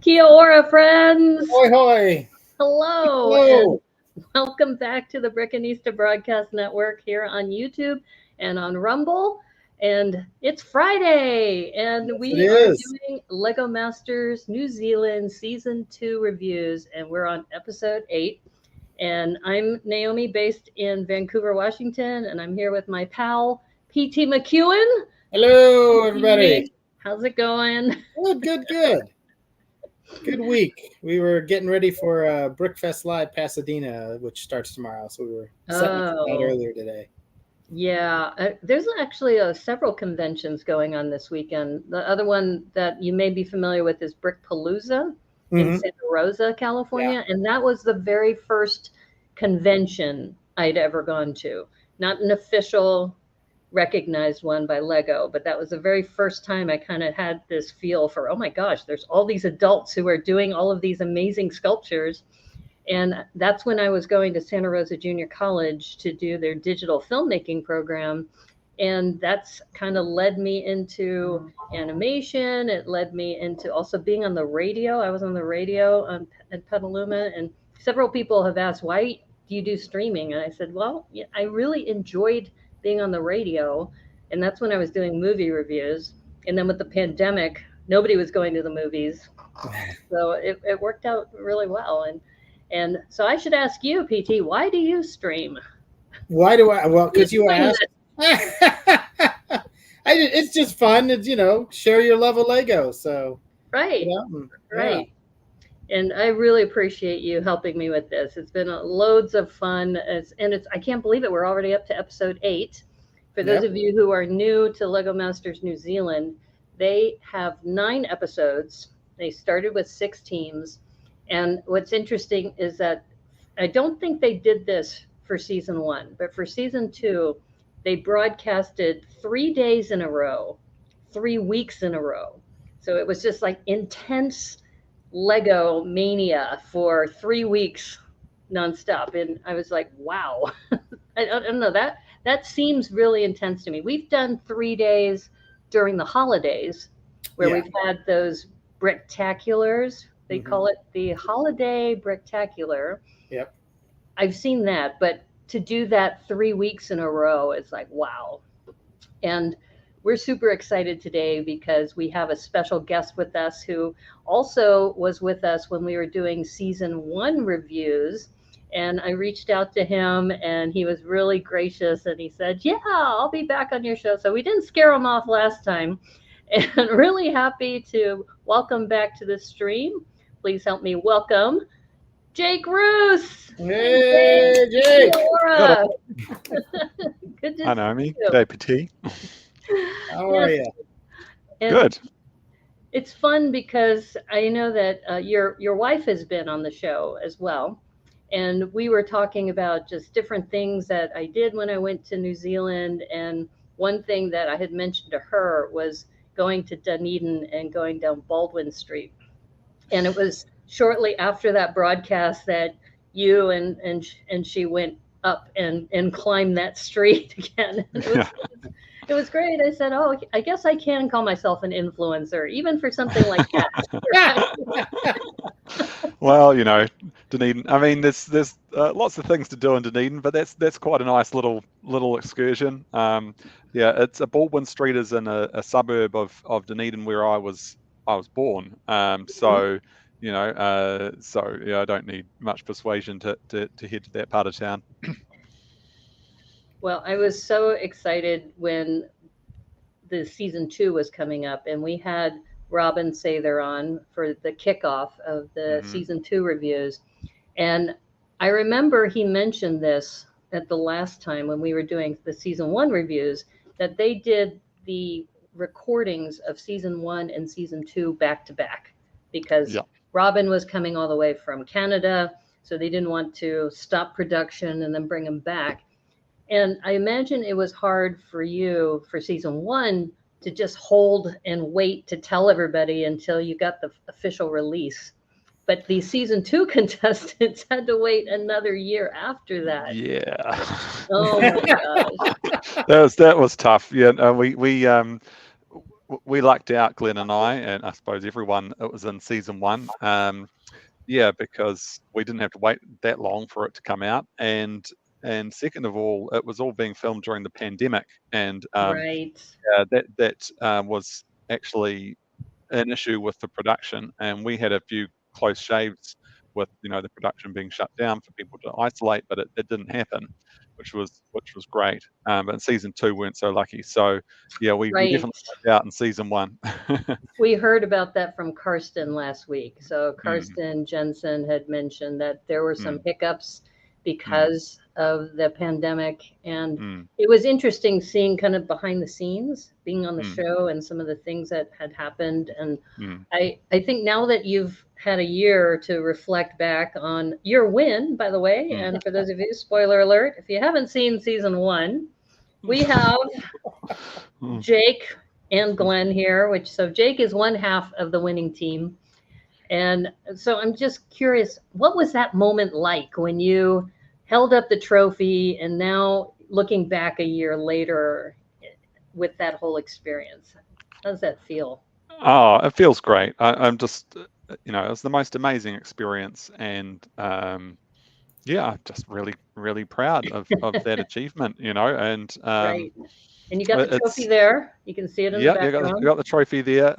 Kia ora, friends. Hoy, hoy. Hello, Hello. and welcome back to the Brickanista Broadcast Network here on YouTube and on Rumble. And it's Friday, and Yes, we it are is. doing Lego Masters New Zealand Season 2 reviews, and we're on episode 8. And I'm Naomi, based in Vancouver, Washington, and I'm here with my pal, P.T. McEwen. Hello, everybody. How's it going? Good. Good week. We were getting ready for Brickfest Live Pasadena, which starts tomorrow. So we were setting up for that earlier today. Yeah, there's actually several conventions going on this weekend. The other one that you may be familiar with is Brickpalooza in Santa Rosa, California. Yeah. And that was the very first convention I'd ever gone to. Not an official recognized one by Lego, but that was the very first time I kind of had this feel for, oh my gosh, there's all these adults who are doing all of these amazing sculptures. And that's when I was going to Santa Rosa Junior College to do their digital filmmaking program. And that's kind of led me into animation. It led me into also being on the radio. I was on the radio at Petaluma, and several people have asked, why do you do streaming? And I said, well, I really enjoyed being on the radio. And that's when I was doing movie reviews. And then with the pandemic, nobody was going to the movies. So it worked out really well. And so I should ask you, PT, why do you stream? Why do I? Well, because you asked. It's just fun. It's, share your love of Lego. So right. Right. And I really appreciate you helping me with this. It's been loads of fun. I can't believe it. We're already up to episode 8. For those of you who are new to Lego Masters New Zealand, they have 9 episodes. They started with 6 teams. And what's interesting is that I don't think they did this for season 1, but for season 2, they broadcasted 3 days in a row, 3 weeks in a row. So it was just like intense Lego mania for 3 weeks nonstop. And I was like, wow, I don't know, that seems really intense to me. We've done 3 days during the holidays where we've had those bricktaculars. They call it the Holiday Bricktacular. Yep. I've seen that, but to do that 3 weeks in a row, it's like, wow. And we're super excited today because we have a special guest with us who also was with us when we were doing season 1 reviews. And I reached out to him and he was really gracious and he said, yeah, I'll be back on your show. So we didn't scare him off last time. And really happy to welcome back to the stream. Please help me welcome Jake Roos. Hey, Jake. Good to Hi, Naomi. G'day, Petit. How are you? Good. It's fun because I know that your wife has been on the show as well. And we were talking about just different things that I did when I went to New Zealand. And one thing that I had mentioned to her was going to Dunedin and going down Baldwin Street. And it was shortly after that broadcast that you and she went up and climbed that street again. It was great. I said, oh, I guess I can call myself an influencer, even for something like that. Well, Dunedin. I mean, there's lots of things to do in Dunedin, but that's quite a nice little excursion. It's Baldwin Street is in a suburb of Dunedin where I was born. I don't need much persuasion to head to that part of town. Well, I was so excited when the season 2 was coming up, and we had Robin Sather on for the kickoff of the season 2 reviews. And I remember he mentioned this at the last time when we were doing the season 1 reviews, that they did the recordings of season 1 and season 2 back to back because Robin was coming all the way from Canada. So they didn't want to stop production and then bring him back. And I imagine it was hard for you for season 1 to just hold and wait to tell everybody until you got the official release. But the season 2 contestants had to wait another year after that. Yeah. Oh my gosh. That was tough. Yeah. we lucked out, Glenn and I suppose everyone. It was in season 1. Yeah, because we didn't have to wait that long for it to come out, and second of all, it was all being filmed during the pandemic, and Right. that was actually an issue with the production, and we had a few close shaves with the production being shut down for people to isolate, but it didn't happen, which was great. But in season 2, we weren't so lucky. So yeah, we Right. definitely lucked out in season 1. We heard about that from Karsten last week. So Karsten Jensen had mentioned that there were some hiccups because of the pandemic, and it was interesting seeing kind of behind the scenes, being on the show, and some of the things that had happened. And I think now that you've had a year to reflect back on your win, by the way, and for those of you, spoiler alert, if you haven't seen season 1, we have Jake and Glenn here, so Jake is one half of the winning team. And so I'm just curious, what was that moment like when you held up the trophy, and now looking back a year later with that whole experience? How does that feel? Oh, it feels great. I'm just, it was the most amazing experience, and yeah, I'm just really, really proud of that achievement, and Right. And you got the trophy it's there. You can see it in the yeah, you background. got the trophy there.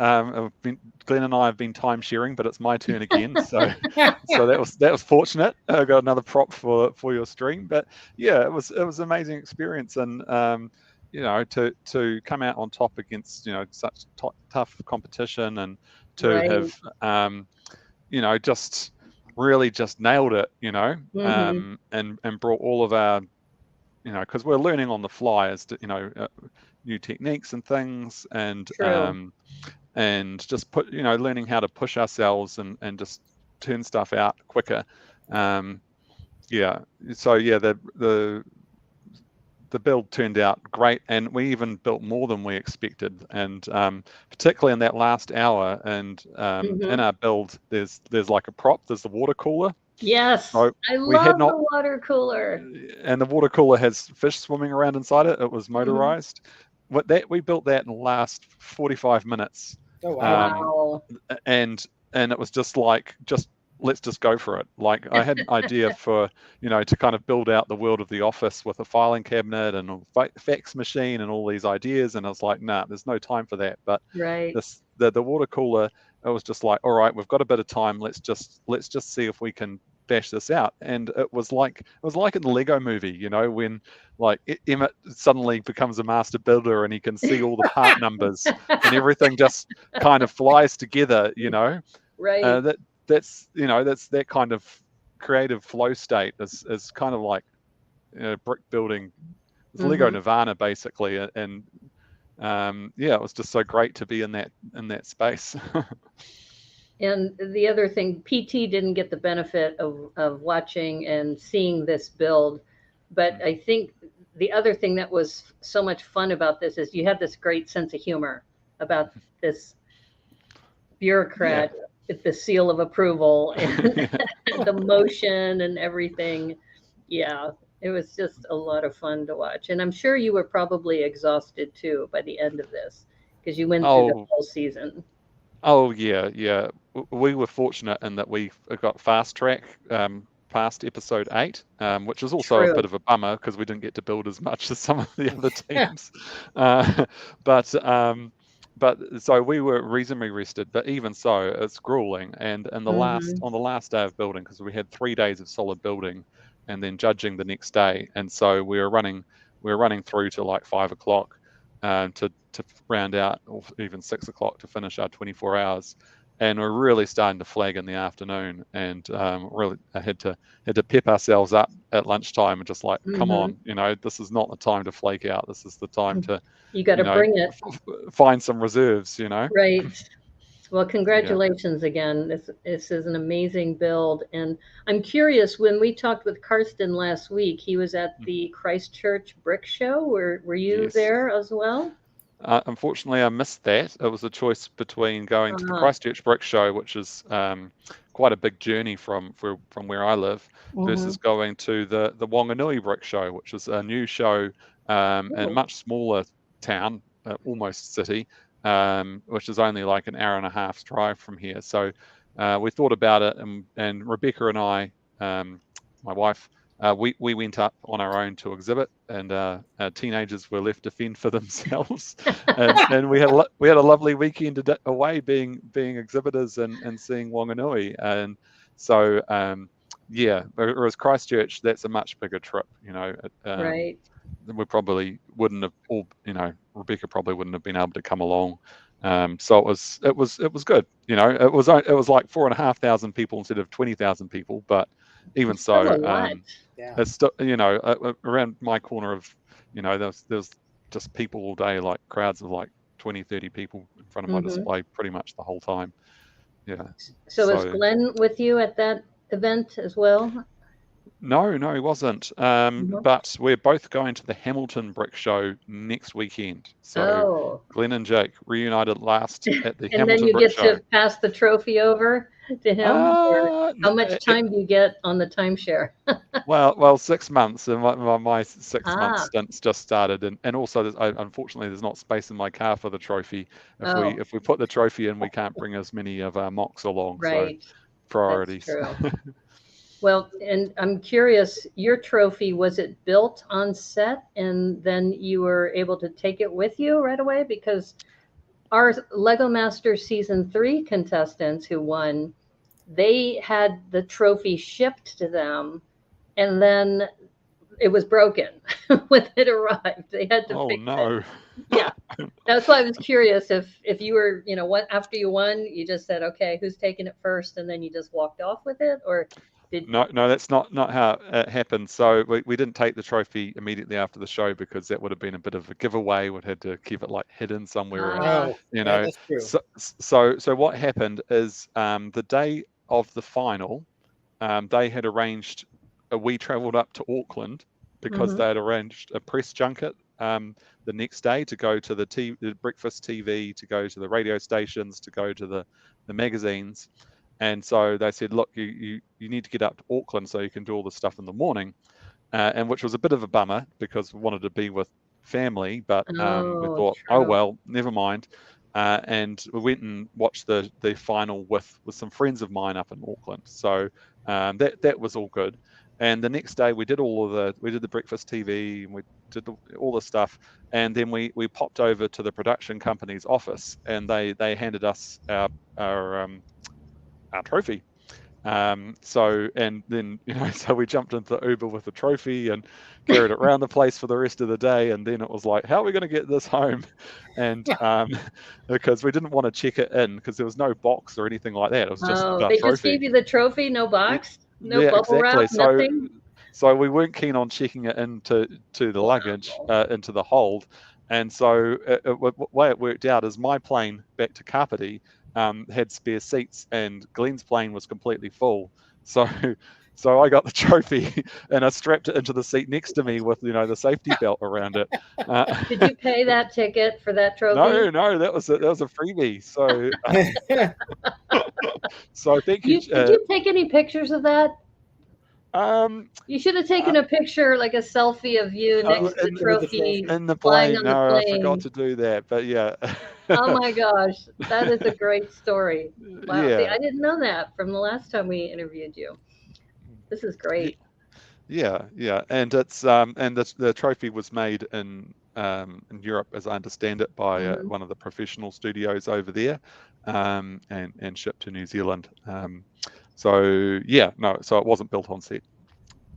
Glenn and I have been time sharing, but it's my turn again, so that was fortunate. I got another prop for your stream, but yeah, it was an amazing experience, and to come out on top against such tough competition, and to Right. have just really just nailed it, and brought all of our, because we're learning on the fly as to new techniques and things, and True. and just learning how to push ourselves, and just turn stuff out quicker. Yeah, so yeah, the build turned out great, and we even built more than we expected, and particularly in that last hour, and in our build there's like a prop, there's the water cooler. Yes, So I we had love the water cooler. and the water cooler has fish swimming around inside it. It was motorized. We built that in the last 45 minutes. Oh wow. Wow. And it was just like, let's just go for it. Like, I had an idea for to kind of build out the world of the office with a filing cabinet and a fax machine and all these ideas, and I was like, nah, there's no time for that. But Right. the water cooler, it was just like, all right, we've got a bit of time, let's just see if we can bash this out. And it was like in the Lego movie, when like Emmett suddenly becomes a master builder, and he can see all the part numbers and everything just kind of flies together. Right. That's that kind of creative flow state is kind of like brick building. It's Lego Nirvana basically, and yeah, it was just so great to be in that space. And the other thing, PT didn't get the benefit of watching and seeing this build, but I think the other thing that was so much fun about this is you had this great sense of humor about this bureaucrat with the seal of approval and the motion and everything. Yeah, it was just a lot of fun to watch. And I'm sure you were probably exhausted too by the end of this, because you went through the whole season. Oh yeah. We were fortunate in that we got fast track past episode 8, which was also a bit of a bummer because we didn't get to build as much as some of the other teams. But so we were reasonably rested, but even so, it's grueling. And on the last day of building, because we had 3 days of solid building, and then judging the next day, and so we were running through to like 5 o'clock to round out, or even 6 o'clock to finish our 24 hours. And we're really starting to flag in the afternoon, and really I had to pep ourselves up at lunchtime, and just like, come on, this is not the time to flake out. This is the time to you got to bring it, find some reserves, Right. Well, congratulations again. This is an amazing build, and I'm curious. When we talked with Karsten last week, he was at the Christchurch Brick Show. Were you there as well? Unfortunately, I missed that. It was a choice between going to the Christchurch Brick Show, which is quite a big journey from where I live, versus going to the Wanganui Brick Show, which is a new show in a much smaller town, almost city, which is only like an hour and a half's drive from here. So we thought about it, and Rebecca and I, my wife, we went up on our own to exhibit, and our teenagers were left to fend for themselves. and we had a lovely weekend away being exhibitors and seeing Wanganui. And so yeah, whereas Christchurch, that's a much bigger trip, Right. we probably wouldn't have Rebecca probably wouldn't have been able to come along. So it was good. It was like 4,500 people instead of 20,000 people, but even It's still a so, lot. it's still, around my corner of, there's just people all day, like crowds of like 20, 30 people in front of my display pretty much the whole time. Yeah. So is Glenn with you at that event as well? No, he wasn't. But we're both going to the Hamilton Brick Show next weekend. So Glenn and Jake reunited last at the Hamilton Brick Show. And then you get to pass the trophy over to him? Or how much time do you get on the timeshare? Well, 6 months, and my 6 month stint's just started, and also unfortunately there's not space in my car for the trophy. If we put the trophy in, we can't bring as many of our mocks along. Right. So priorities. That's true. Well, and I'm curious, your trophy, was it built on set and then you were able to take it with you right away? Because our Lego Masters Season 3 contestants who won, they had the trophy shipped to them and then it was broken when it arrived. They had to fix it. Yeah. That's why I was curious if you were, what after you won, you just said, okay, who's taking it first? And then you just walked off with it, or No, that's not how it happened. So we didn't take the trophy immediately after the show because that would have been a bit of a giveaway. We'd had to keep it like hidden somewhere. That's true. So what happened is the day of the final, they had arranged. We travelled up to Auckland because they had arranged a press junket the next day to go to the breakfast TV, to go to the radio stations, to go to the magazines. And so they said, look, you need to get up to Auckland so you can do all this stuff in the morning, and which was a bit of a bummer because we wanted to be with family, but we thought, oh, well, never mind. And we went and watched the final with some friends of mine up in Auckland. So that was all good. And the next day we did the breakfast TV, and we did all the stuff. And then we popped over to the production company's office, and they handed us our trophy. So we jumped into the Uber with the trophy and carried it around the place for the rest of the day. And then it was like, how are we going to get this home? And because we didn't want to check it in because there was no box or anything like that. It was just a they trophy. Just gave you the trophy, no box, no bubble wrap, nothing. So we weren't keen on checking it into the luggage, into the hold. And so the way it worked out is my plane back to Kapiti had spare seats, and Glenn's plane was completely full. So I got the trophy and I strapped it into the seat next to me with the safety belt around it. Did you pay that ticket for that trophy? No, that was a freebie. So so thank you. Did you take any pictures of that? You should have taken a picture, like a selfie of you next to the trophy in the plane. No, I forgot to do that, but yeah. Oh my gosh, that is a great story. Wow, Yeah. see, I didn't know that from the last time we interviewed you. This is great. Yeah, and it's and the trophy was made in Europe, as I understand it, by one of the professional studios over there, and shipped to New Zealand. So it wasn't built on set,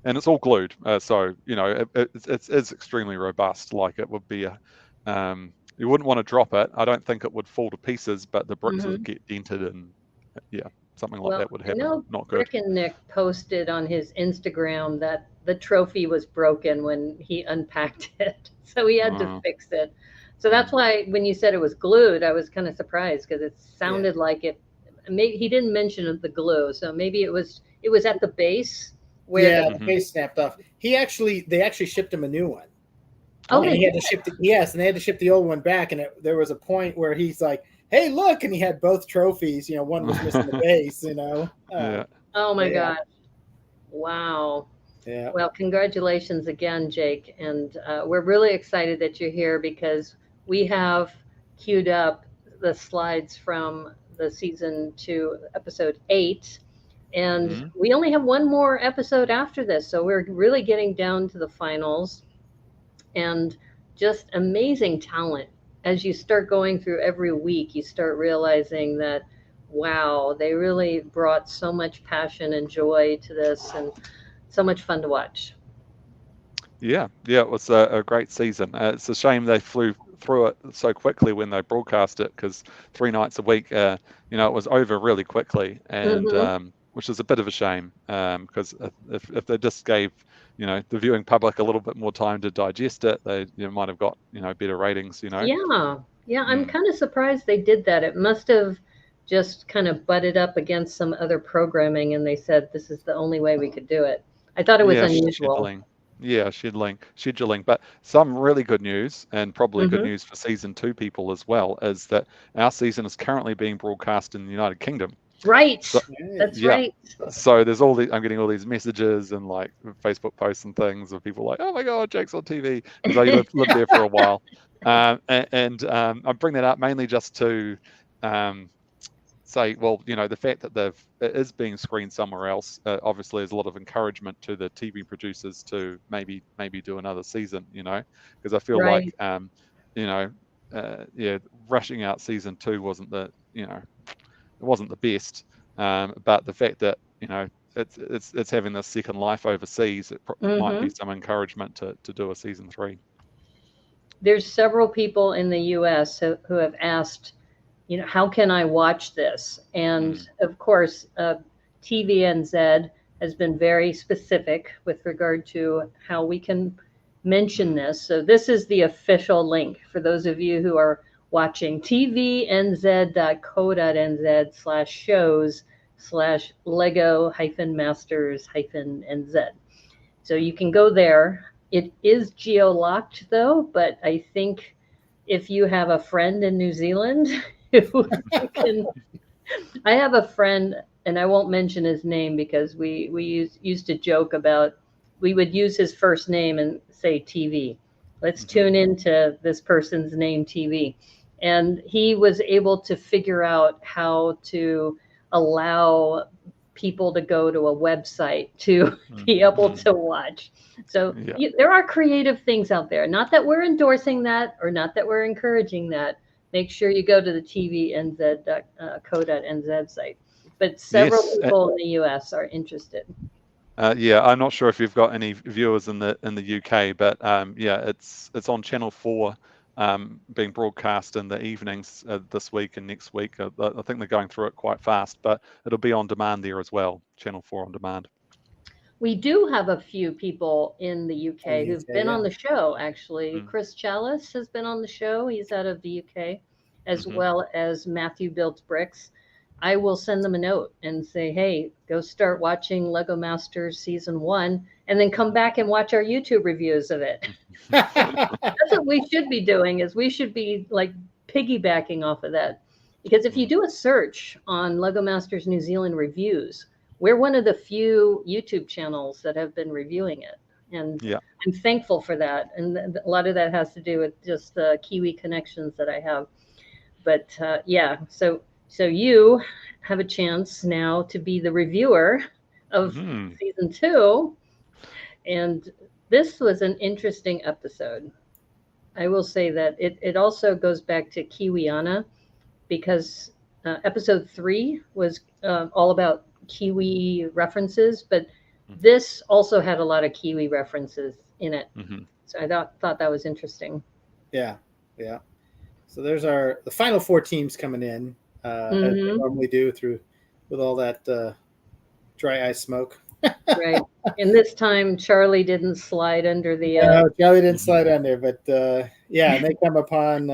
and it's all glued. So it's extremely robust. Like it would be you wouldn't want to drop it. I don't think it would fall to pieces, but the bricks would get dented, and something like that would happen. Not good. Rick and Nick posted on his Instagram that the trophy was broken when he unpacked it, so he had to fix it. So that's why when you said it was glued, I was kind of surprised because it sounded like it. Maybe he didn't mention the glue, so maybe it was at the base where the base snapped off. They actually shipped him a new one. Oh, and he had to ship and they had to ship the old one back. And there was a point where he's like, "Hey, look!" And he had both trophies. One was missing the base. Oh my gosh! Wow. Yeah. Well, congratulations again, Jake, and we're really excited that you're here because we have queued up the slides from the season 2, episode 8. And we only have one more episode after this. So we're really getting down to the finals, and just amazing talent. As you start going through every week, you start realizing that, wow, they really brought so much passion and joy to this, and so much fun to watch. Yeah, it was a great season. It's a shame they flew through it so quickly when they broadcast it, because 3 nights a week, it was over really quickly, and which is a bit of a shame, because if they just gave the viewing public a little bit more time to digest it, they might have got better ratings. Yeah, I'm kind of surprised they did that. It must have just kind of butted up against some other programming, and they said this is the only way we could do it. I thought it was unusual. Scheduling. But some really good news, and probably good news for season 2 people as well, is that our season is currently being broadcast in the United Kingdom. Right. That's right. So there's I'm getting all these messages and like Facebook posts and things of people like, oh my God, Jack's on TV, because I lived there for a while. And I bring that up mainly just to say, well, the fact that it is being screened somewhere else, obviously is a lot of encouragement to the TV producers to maybe do another season, because I feel like, rushing out season 2 wasn't it wasn't the best, but the fact that it's having this second life overseas, it might be some encouragement to do a season 3. There's several people in the U.S. who have asked, how can I watch this? And of course, TVNZ has been very specific with regard to how we can mention this. So this is the official link for those of you who are watching: tvnz.co.nz/shows/Lego-Masters-NZ. So you can go there. It is geo-locked though, but I think if you have a friend in New Zealand, I have a friend, and I won't mention his name because we used to joke about, we would use his first name and say TV. Let's tune into this person's name, TV. And he was able to figure out how to allow people to go to a website to be able to watch. So there are creative things out there. Not that we're endorsing that, or not that we're encouraging that. Make sure you go to the tvnz.co.nz site. But several people in the US are interested. I'm not sure if you've got any viewers in the UK, but it's on Channel 4, being broadcast in the evenings this week and next week. I think they're going through it quite fast, but it'll be on demand there as well. Channel 4 on demand. We do have a few people in the UK who've been on the show, actually. Chris Chalice has been on the show. He's out of the UK, as well as Matthew Builds Bricks. I will send them a note and say, hey, go start watching Lego Masters Season 1, and then come back and watch our YouTube reviews of it. That's what we should be doing, is we should be like piggybacking off of that. Because if you do a search on Lego Masters New Zealand reviews, we're one of the few YouTube channels that have been reviewing it. And I'm thankful for that. And a lot of that has to do with just the Kiwi connections that I have. But so you have a chance now to be the reviewer of season 2. And this was an interesting episode. I will say that it also goes back to Kiwiana, because episode 3 was all about Kiwi references, but this also had a lot of Kiwi references in it. So I thought that was interesting. Yeah. So there's the final 4 teams coming in, as they normally do, with all that dry ice smoke. Right. And this time Charlie didn't slide under the no, Charlie didn't slide under, but and they come upon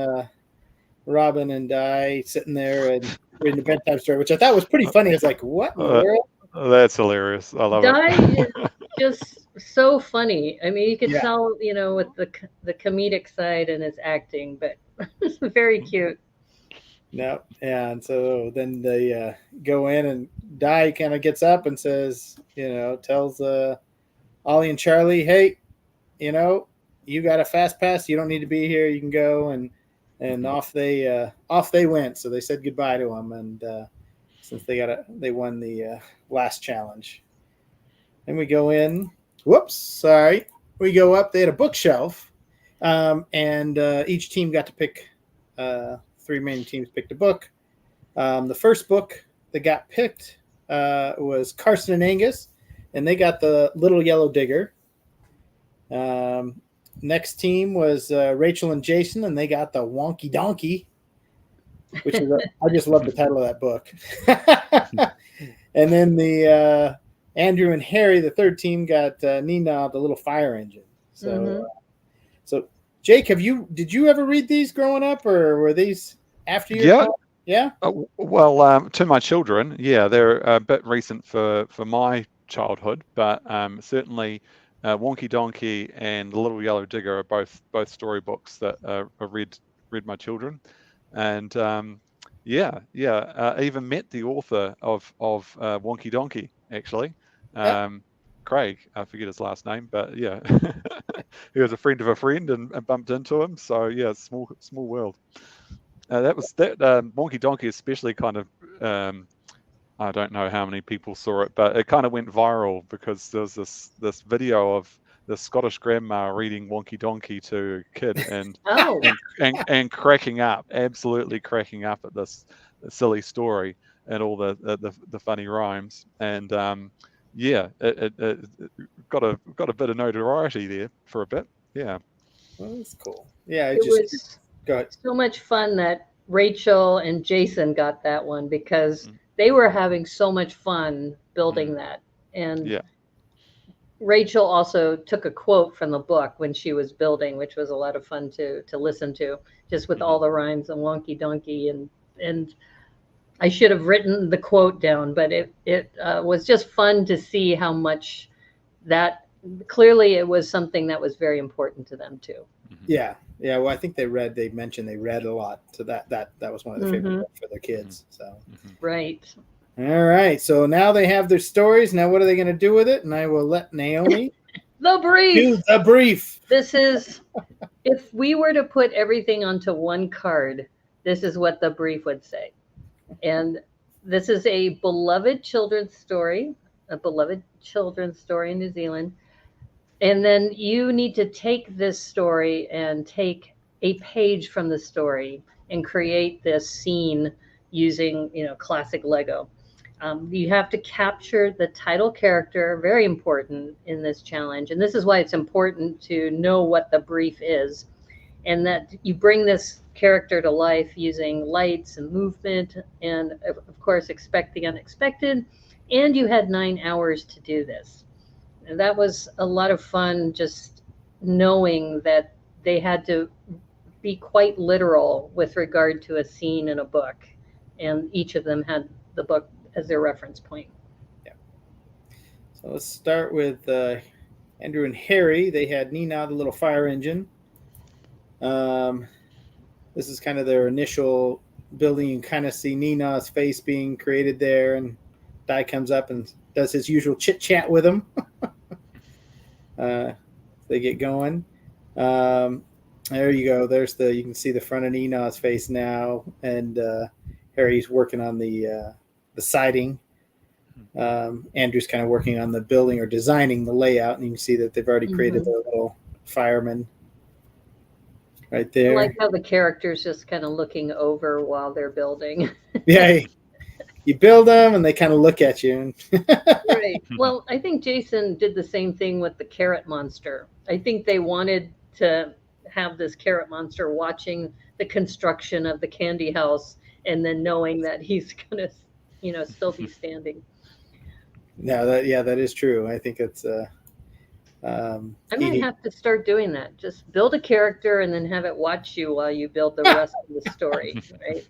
Robin and Di sitting there and reading the bedtime story, which I thought was pretty funny. It's like, what in the world? That's hilarious. I love Di it. is just so funny. I mean, you could tell, with the comedic side and his acting, but it's very cute. No, and so then they go in, and Di kind of gets up and says, tells Ollie and Charlie, hey, you got a fast pass. You don't need to be here. You can go. And and off they went. So they said goodbye to him, and since they won the last challenge. Then we go in. Whoops, sorry. We go up. They had a bookshelf, and each team got to pick. 3 main teams picked a book. The first book that got picked was Carson and Angus, and they got the Little Yellow Digger. Next team was Rachel and Jason, and they got the Wonky Donkey, which is I just love the title of that book. And then the Andrew and Harry, the third team, got Nina, the Little Fire Engine. So, so Jake, did you ever read these growing up, or were these after your time? Yeah. Well, to my children, yeah, they're a bit recent for my childhood, but certainly Wonky Donkey and The Little Yellow Digger are both storybooks that I read my children, and I even met the author of Wonky Donkey, actually. Craig, I forget his last name, but yeah, he was a friend of a friend and bumped into him. So yeah, small world. That Wonky Donkey especially kind of, I don't know how many people saw it, but it kind of went viral because there was this video of the Scottish grandma reading Wonky Donkey to a kid and and cracking up, absolutely cracking up at this silly story and all the funny rhymes, and it got a bit of notoriety there for a bit. Yeah, well, that's cool. Yeah, it was so much fun that Rachel and Jason got that one because they were having so much fun building that, and Rachel also took a quote from the book when she was building, which was a lot of fun to listen to, just with all the rhymes and Wonky Donkey, and I should have written the quote down, but it was just fun to see how much that clearly it was something that was very important to them too. Yeah. Well, I think they mentioned they read a lot, so that was one of the favorite books for their kids. So right. All right. So now they have their stories. Now what are they going to do with it? And I will let Naomi the brief. Do the brief. This is, if we were to put everything onto one card, this is what the brief would say. And this is a beloved children's story in New Zealand. And then you need to take this story and take a page from the story and create this scene using, classic Lego. You have to capture the title character, very important in this challenge. And this is why it's important to know what the brief is, and that you bring this character to life using lights and movement, and of course, expect the unexpected. And you had 9 hours to do this. And that was a lot of fun, just knowing that they had to be quite literal with regard to a scene in a book. And each of them had the book as their reference point. Yeah. So let's start with Andrew and Harry. They had Nina, the Little Fire Engine. This is kind of their initial building. You kind of see Nina's face being created there, and Di comes up and does his usual chit chat with him. They get going. There you go. You can see the front of Nina's face now, and Harry's working on the siding. Andrew's kind of working on the building or designing the layout, and you can see that they've already created their little fireman right there. I like how the characters just kind of looking over while they're building. Yeah, you build them and they kind of look at you. Right. Well, I think Jason did the same thing with the carrot monster. I think they wanted to have this carrot monster watching the construction of the candy house and then knowing that he's going to, still be standing. No, that is true. I think it's I might have to start doing that. Just build a character and then have it watch you while you build the rest of the story, right?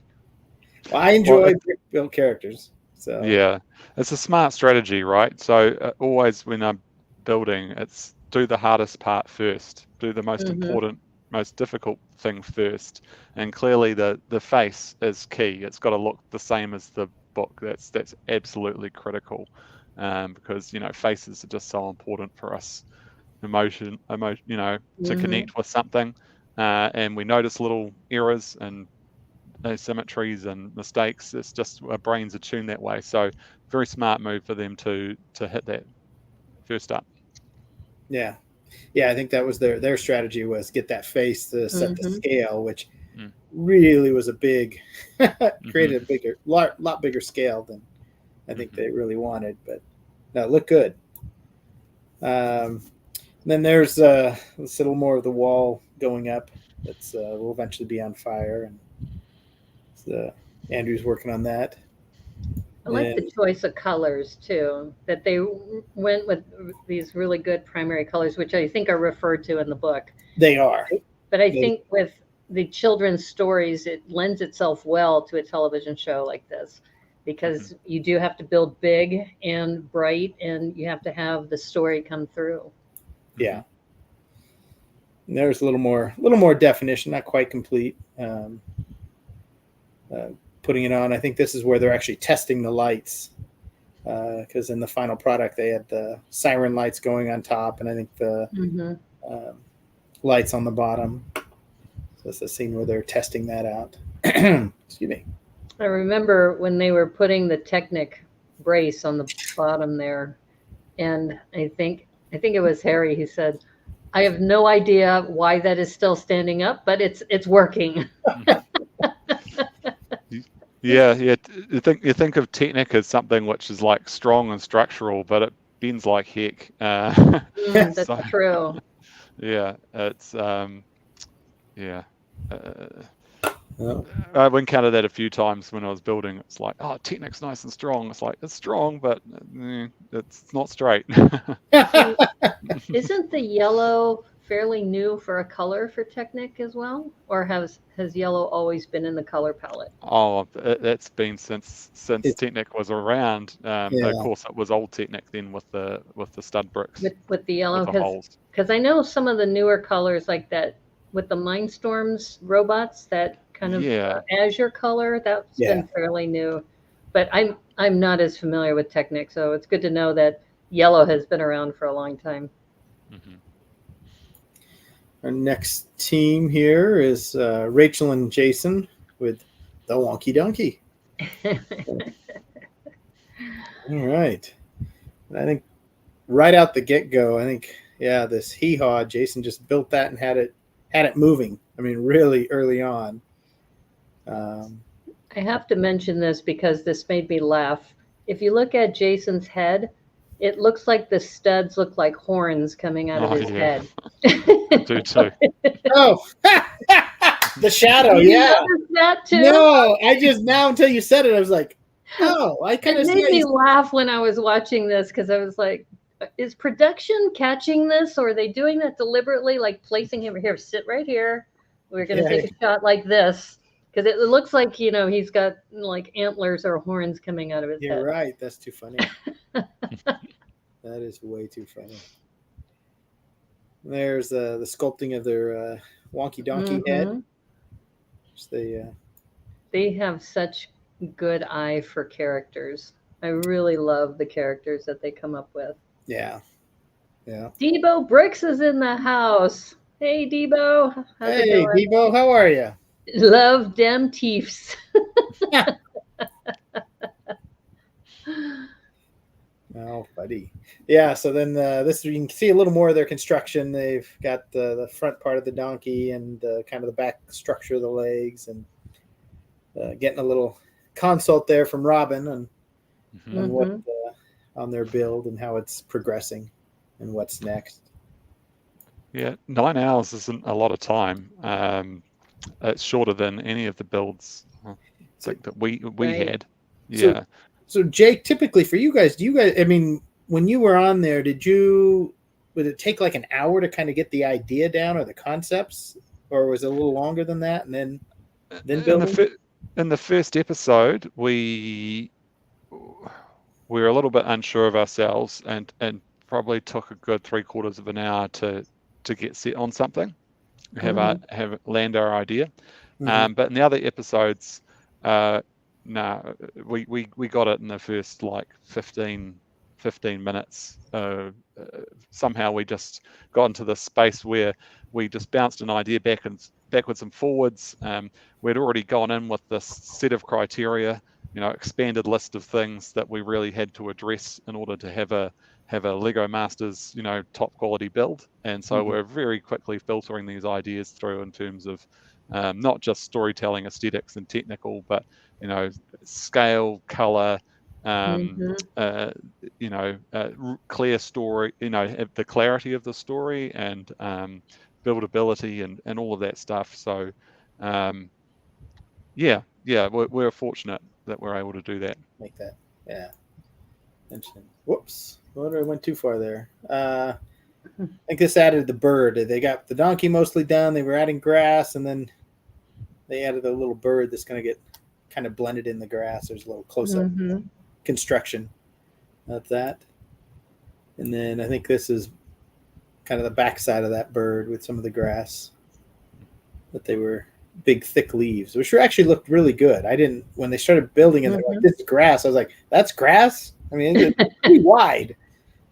Well, I enjoy build characters. So yeah, it's a smart strategy, right? So always when I'm building, it's do the hardest part first, do the most important, most difficult thing first, and clearly the face is key. It's got to look the same as the book. That's absolutely critical, because faces are just so important for us. Emotion, to connect with something. and we notice little errors and asymmetries and mistakes. It's just our brains are tuned that way. So very smart move for them to hit that first up. Yeah. I think that was their strategy, was get that face to set the scale, which really was a big created a lot bigger scale than I think they really wanted. But no, it looked good. Then there's this little more of the wall going up that's will eventually be on fire, and Andrew's working on that. I like the choice of colors too, that they went with these really good primary colors, which I think are referred to in the book. They are. But I think with the children's stories, it lends itself well to a television show like this, because you do have to build big and bright, and you have to have the story come through. Yeah. And there's a little more definition, not quite complete. Putting it on, I think this is where they're actually testing the lights, because in the final product they had the siren lights going on top, and I think the lights on the bottom. So it's the scene where they're testing that out. Excuse me. I remember when they were putting the Technic brace on the bottom there, and I think it was Harry who said, "I have no idea why that is still standing up, but it's working." Yeah. You think of Technic as something which is like strong and structural, but it bends like heck. That's true. Yeah, it's I've encountered that a few times when I was building. It's like, oh, Technic's nice and strong. It's like, it's strong, but it's not straight. Isn't the yellow fairly new for a color for Technic as well, or has yellow always been in the color palette? Oh, that's been since Technic was around. But of course, it was old Technic then with the stud bricks with the yellow, because I know some of the newer colors like that with the Mindstorms robots, that kind of azure color, that's been fairly new. But I'm not as familiar with Technic, so it's good to know that yellow has been around for a long time. Our next team here is Rachel and Jason with the Wonky Donkey. All right. I think right out the get-go, this hee-haw, Jason just built that and had it moving. I mean, really early on. I have to mention this because this made me laugh. If you look at Jason's head, it looks like the studs look like horns coming out of his head. I do too. Oh, the shadow. You Yeah. noticed that too? No, I just now until you said it, I was like, oh, I kind of made me laugh when I was watching this, because I was like, is production catching this, or are they doing that deliberately, like placing him here, sit right here, we're going to take a shot like this, because it looks like he's got like antlers or horns coming out of his head. You're right, that's too funny. That is way too funny. There's the sculpting of their wonky donkey head. They have such good eye for characters. I really love the characters that they come up with. Yeah. Debo Bricks is in the house. Hey, Debo. How's it going? Debo, how are you? Love dem teefs. Oh, buddy. Yeah, so then this, you can see a little more of their construction. They've got the front part of the donkey and kind of the back structure of the legs, and getting a little consult there from Robin on what on their build and how it's progressing and what's next. Yeah, 9 hours isn't a lot of time. It's shorter than any of the builds that we had. Yeah. So Jake, typically for you guys, I mean, when you were on there, would it take like an hour to kind of get the idea down or the concepts, or was it a little longer than that? And then building? In the first episode, we were a little bit unsure of ourselves, and probably took a good 3/4 of an hour to get set on something, land our idea. But in the other episodes, we got it in the first like 15 minutes somehow we just got into this space where we just bounced an idea backwards and forwards. We'd already gone in with this set of criteria, expanded list of things that we really had to address in order to have a Lego Masters, top quality build. And so we're very quickly filtering these ideas through in terms of not just storytelling, aesthetics, and technical, but scale, color, clear story, the clarity of the story, and buildability and all of that stuff. So we're fortunate that we're able to do that. Make that, yeah. Interesting. Whoops, I went too far there. I think this added the bird. They got the donkey mostly done. They were adding grass, and then they added a little bird that's going to get kind of blended in the grass. There's a little close-up construction of that. And then I think this is kind of the backside of that bird with some of the grass. But they were big, thick leaves, which actually looked really good. When they started building it, they're like, this is grass. I was like, that's grass? I mean, it's pretty wide.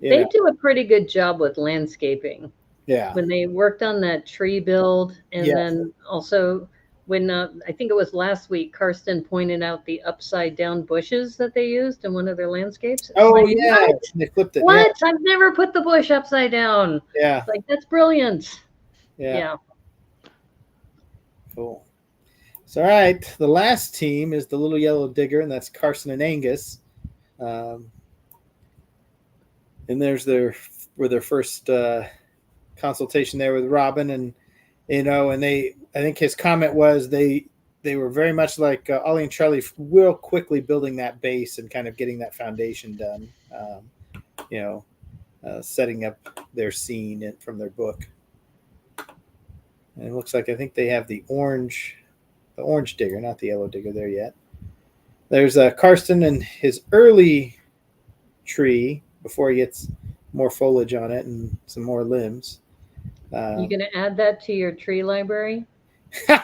They do a pretty good job with landscaping. Yeah. When they worked on that tree build, and then also when I think it was last week, Karsten pointed out the upside down bushes that they used in one of their landscapes. Oh, like, yeah. What? They flipped it. What? Yeah. I've never put the bush upside down. Yeah. Like, that's brilliant. Yeah. Cool. So, all right. The last team is the Little Yellow Digger, and that's Karsten and Angus. And there's their first consultation there with Robin, and I think his comment was they were very much like Ollie and Charlie, real quickly building that base and kind of getting that foundation done. Setting up their scene from their book. And it looks like I think they have the orange digger, not the yellow digger there yet. There's Karsten and his early tree before he gets more foliage on it and some more limbs. You going to add that to your tree library? No,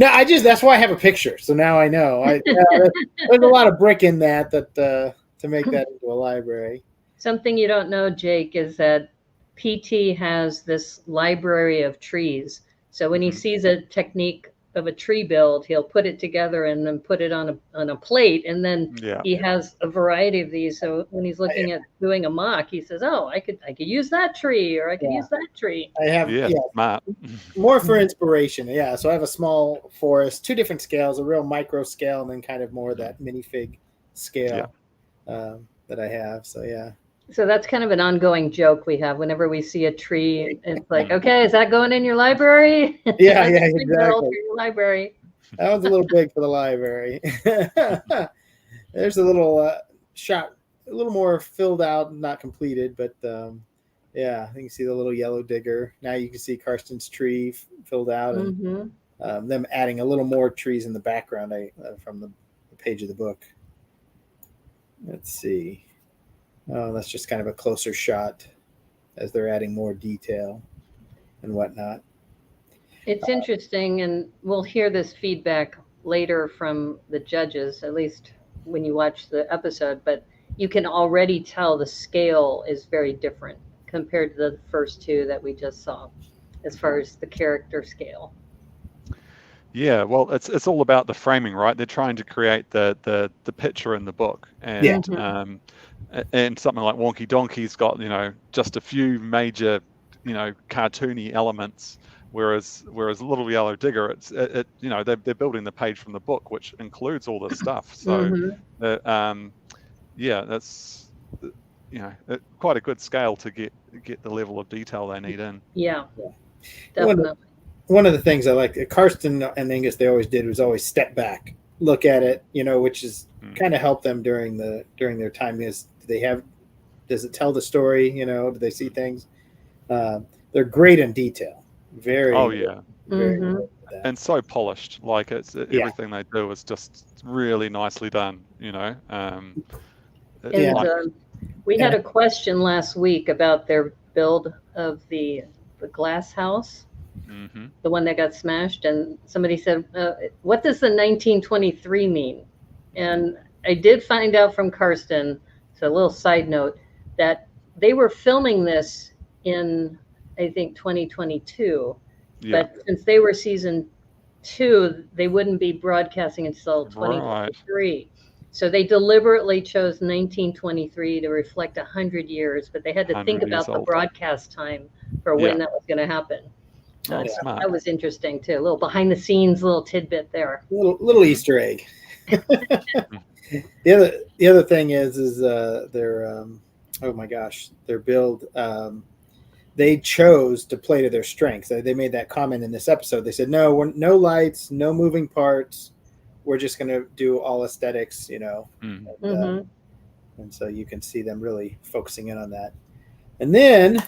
that's why I have a picture. So now I know. There's a lot of brick in that to make that into a library. Something you don't know, Jake, is that PT has this library of trees. So when he sees a technique of a tree build, he'll put it together and then put it on a plate, and then he has a variety of these. So when he's looking at doing a mock, he says, "Oh, I could use that tree, or I could use that tree." I have smart. More for inspiration. Yeah, so I have a small forest, two different scales, a real micro scale, and then kind of more that minifig scale that I have. So yeah. So that's kind of an ongoing joke we have whenever we see a tree. It's like, okay, is that going in your library? Yeah, exactly. Your library. That one's a little big for the library. There's a little shot, a little more filled out, not completed, but you can see the little yellow digger. Now you can see Karsten's tree filled out, and them adding a little more trees in the background from the page of the book. Let's see. Oh, that's just kind of a closer shot as they're adding more detail and whatnot. It's interesting, and we'll hear this feedback later from the judges, at least when you watch the episode, but you can already tell the scale is very different compared to the first two that we just saw, as far as the character scale. Yeah, well, it's all about the framing, right? They're trying to create the picture in the book, and and something like Wonky Donkey's got just a few major cartoony elements, whereas Little Yellow Digger, they're building the page from the book, which includes all this stuff. So that's quite a good scale to get the level of detail they need in. Yeah, definitely. One of the things I like, Karsten and Angus, they always did was always step back, look at it, which is kind of helped them during their time. Does it tell the story? Do they see things? They're great in detail. Very. Oh yeah. Very and so polished. Like everything they do is just really nicely done. We had a question last week about their build of the glass house. The one that got smashed, and somebody said, what does the 1923 mean? And I did find out from Karsten, so a little side note, that they were filming this in, I think, 2022. Yeah. But since they were season 2, they wouldn't be broadcasting until 2023. So they deliberately chose 1923 to reflect 100 years, but they had to think 100 years about the old. broadcast time for when that was going to happen. So Oh, smart. that was interesting too. A little behind the scenes, little tidbit there. Little Easter egg. The other thing is their oh my gosh, their build. They chose to play to their strengths. They made that comment in this episode. They said, no, no lights, no moving parts. We're just going to do all aesthetics, you know. And so you can see them really focusing in on that. And then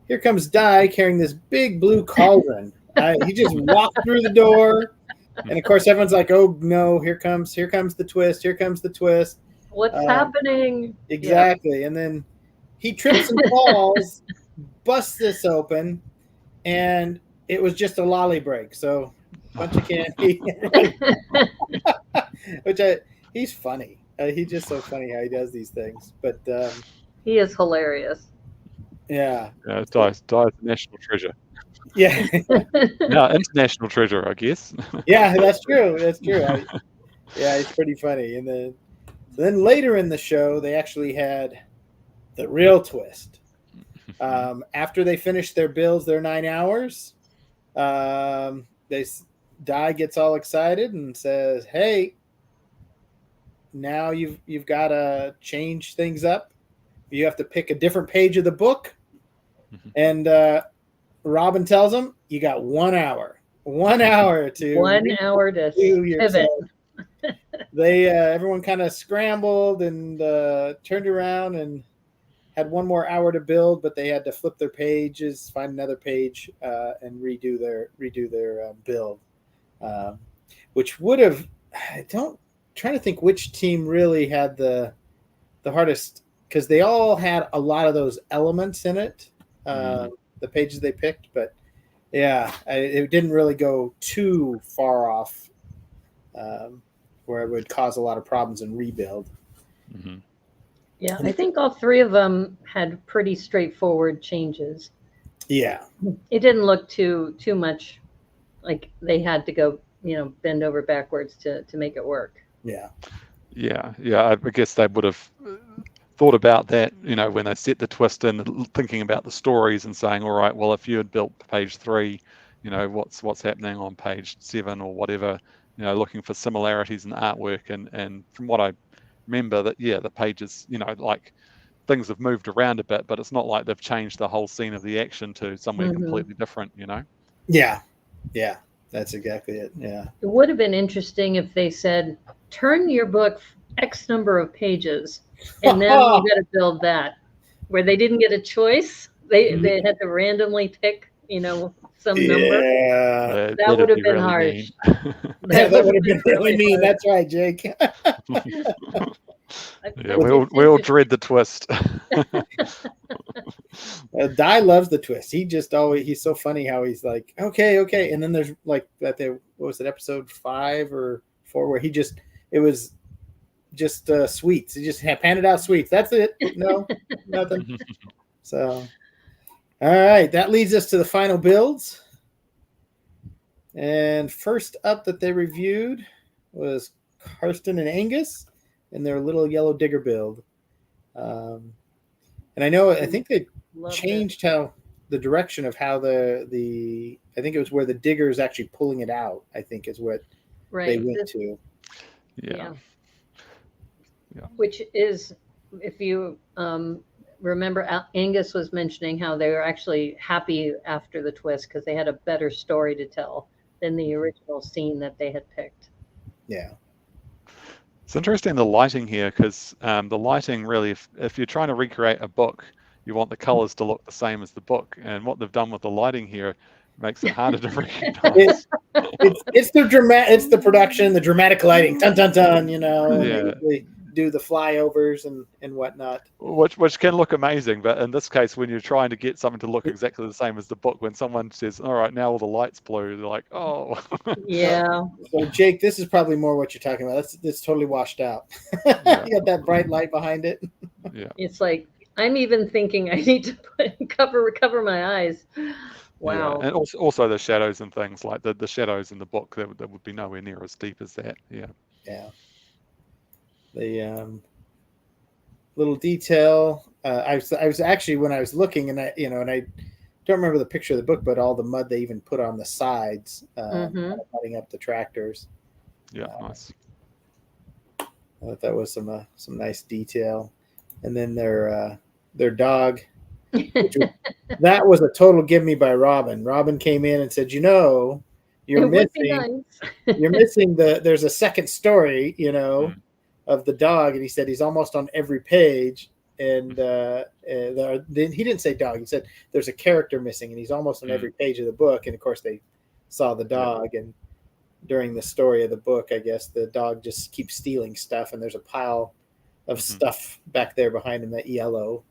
here comes Di carrying this big blue cauldron. He just walked through the door. And of course, everyone's like, oh, no, here comes the twist. Here comes the twist. What's happening? Exactly. Yeah. And then he trips and falls, busts this open, and it was just a lolly break. So a bunch of candy. He's funny. He's just so funny how he does these things. But he is hilarious. Yeah. Di's a national treasure. Yeah. No, international treasure, I guess. Yeah, that's true. That's true. Yeah, he's pretty funny. And then later in the show, they actually had the real twist. After they finished their builds, their 9 hours, Di gets all excited and says, "Hey, now you've got to change things up. You have to pick a different page of the book." And Robin tells him, "You got 1 hour. 1 hour to 1 hour to pivot." Everyone kind of scrambled and turned around and had 1 more hour to build, but they had to flip their pages, find another page, and redo their build, which would have. Trying to think which team really had the hardest, because they all had a lot of those elements in it, the pages they picked, but yeah, it didn't really go too far off where it would cause a lot of problems in rebuild. Yeah, I think all 3 of them had pretty straightforward changes. Yeah, it didn't look too much like they had to go, bend over backwards to make it work. Yeah. I guess they would have thought about that, when they set the twist in, thinking about the stories and saying, all right, well, if you had built page 3, what's happening on page 7 or whatever, looking for similarities in the artwork. And from what I remember, that the pages, like things have moved around a bit, but it's not like they've changed the whole scene of the action to somewhere completely different, Yeah, that's exactly it. Yeah, it would have been interesting if they said, turn your book X number of pages, and then you got to build that, where they didn't get a choice. They had to randomly pick, some number. Yeah, that would have been really harsh. That would have been really mean. That's right, Jake. We all dread the twist. Di loves the twist. He's so funny how he's like, okay. And then there's like what was it, episode 5 or 4, where it was just sweets. He just handed out sweets. That's it. No, nothing. So, all right. That leads us to the final builds. And first up that they reviewed was Karsten and Angus in their little yellow digger build. And I think they changed how the direction of how the I think it was where the digger is actually pulling it out, I think is what they went to. Yeah. Which is, if you remember, Angus was mentioning how they were actually happy after the twist because they had a better story to tell than the original scene that they had picked. Yeah. It's interesting, the lighting here, because the lighting really, if you're trying to recreate a book, you want the colors to look the same as the book. And what they've done with the lighting here makes it harder to recognize. It's the production, the dramatic lighting, dun dun dun. They do the flyovers and whatnot, which can look amazing, but in this case, when you're trying to get something to look exactly the same as the book, when someone says, all right, now all the lights blue, they're like, oh. Yeah. So Jake, this is probably more what you're talking about. It's totally washed out. You got that bright light behind it. Yeah. It's like I'm even thinking I need to cover my eyes. Wow. Yeah, and also the shadows and things like the shadows in the book that would be nowhere near as deep as that. Yeah. Yeah. The little detail. I was actually, when I was looking, and I don't remember the picture of the book, but all the mud they even put on the sides, muddying up the tractors. Yeah, nice. I thought that was some nice detail. And then their dog, that was a total give me by Robin. Robin came in and said, you're It would be missing nice. you're missing there's a second story, Mm. of the dog, and he said he's almost on every page. And he didn't say dog. He said there's a character missing, and he's almost on every page of the book. And of course, they saw the dog, and during the story of the book, I guess the dog just keeps stealing stuff, and there's a pile of stuff back there behind him, that yellow,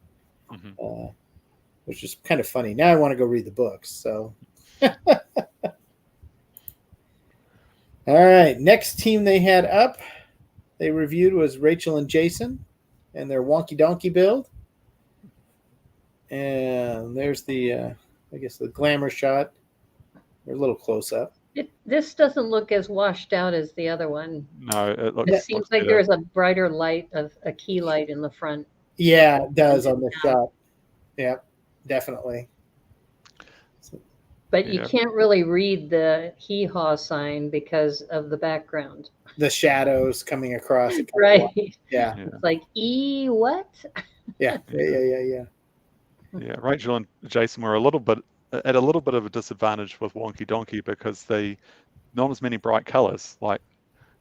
which is kind of funny. Now I want to go read the books. So, all right, next team they had up, they reviewed, was Rachel and Jason and their wonky donkey build. And there's the, I guess, the glamour shot. They're a little close up. This doesn't look as washed out as the other one. No, It seems like there's a brighter light, a key light in the front. Yeah, it does on the shot. Yeah, definitely. But you can't really read the hee-haw sign because of the background. The shadows coming across. Right. Yeah. It's like, what? Yeah. Yeah, Rachel and Jason were at a little bit of a disadvantage with Wonky Donkey because they not as many bright colors to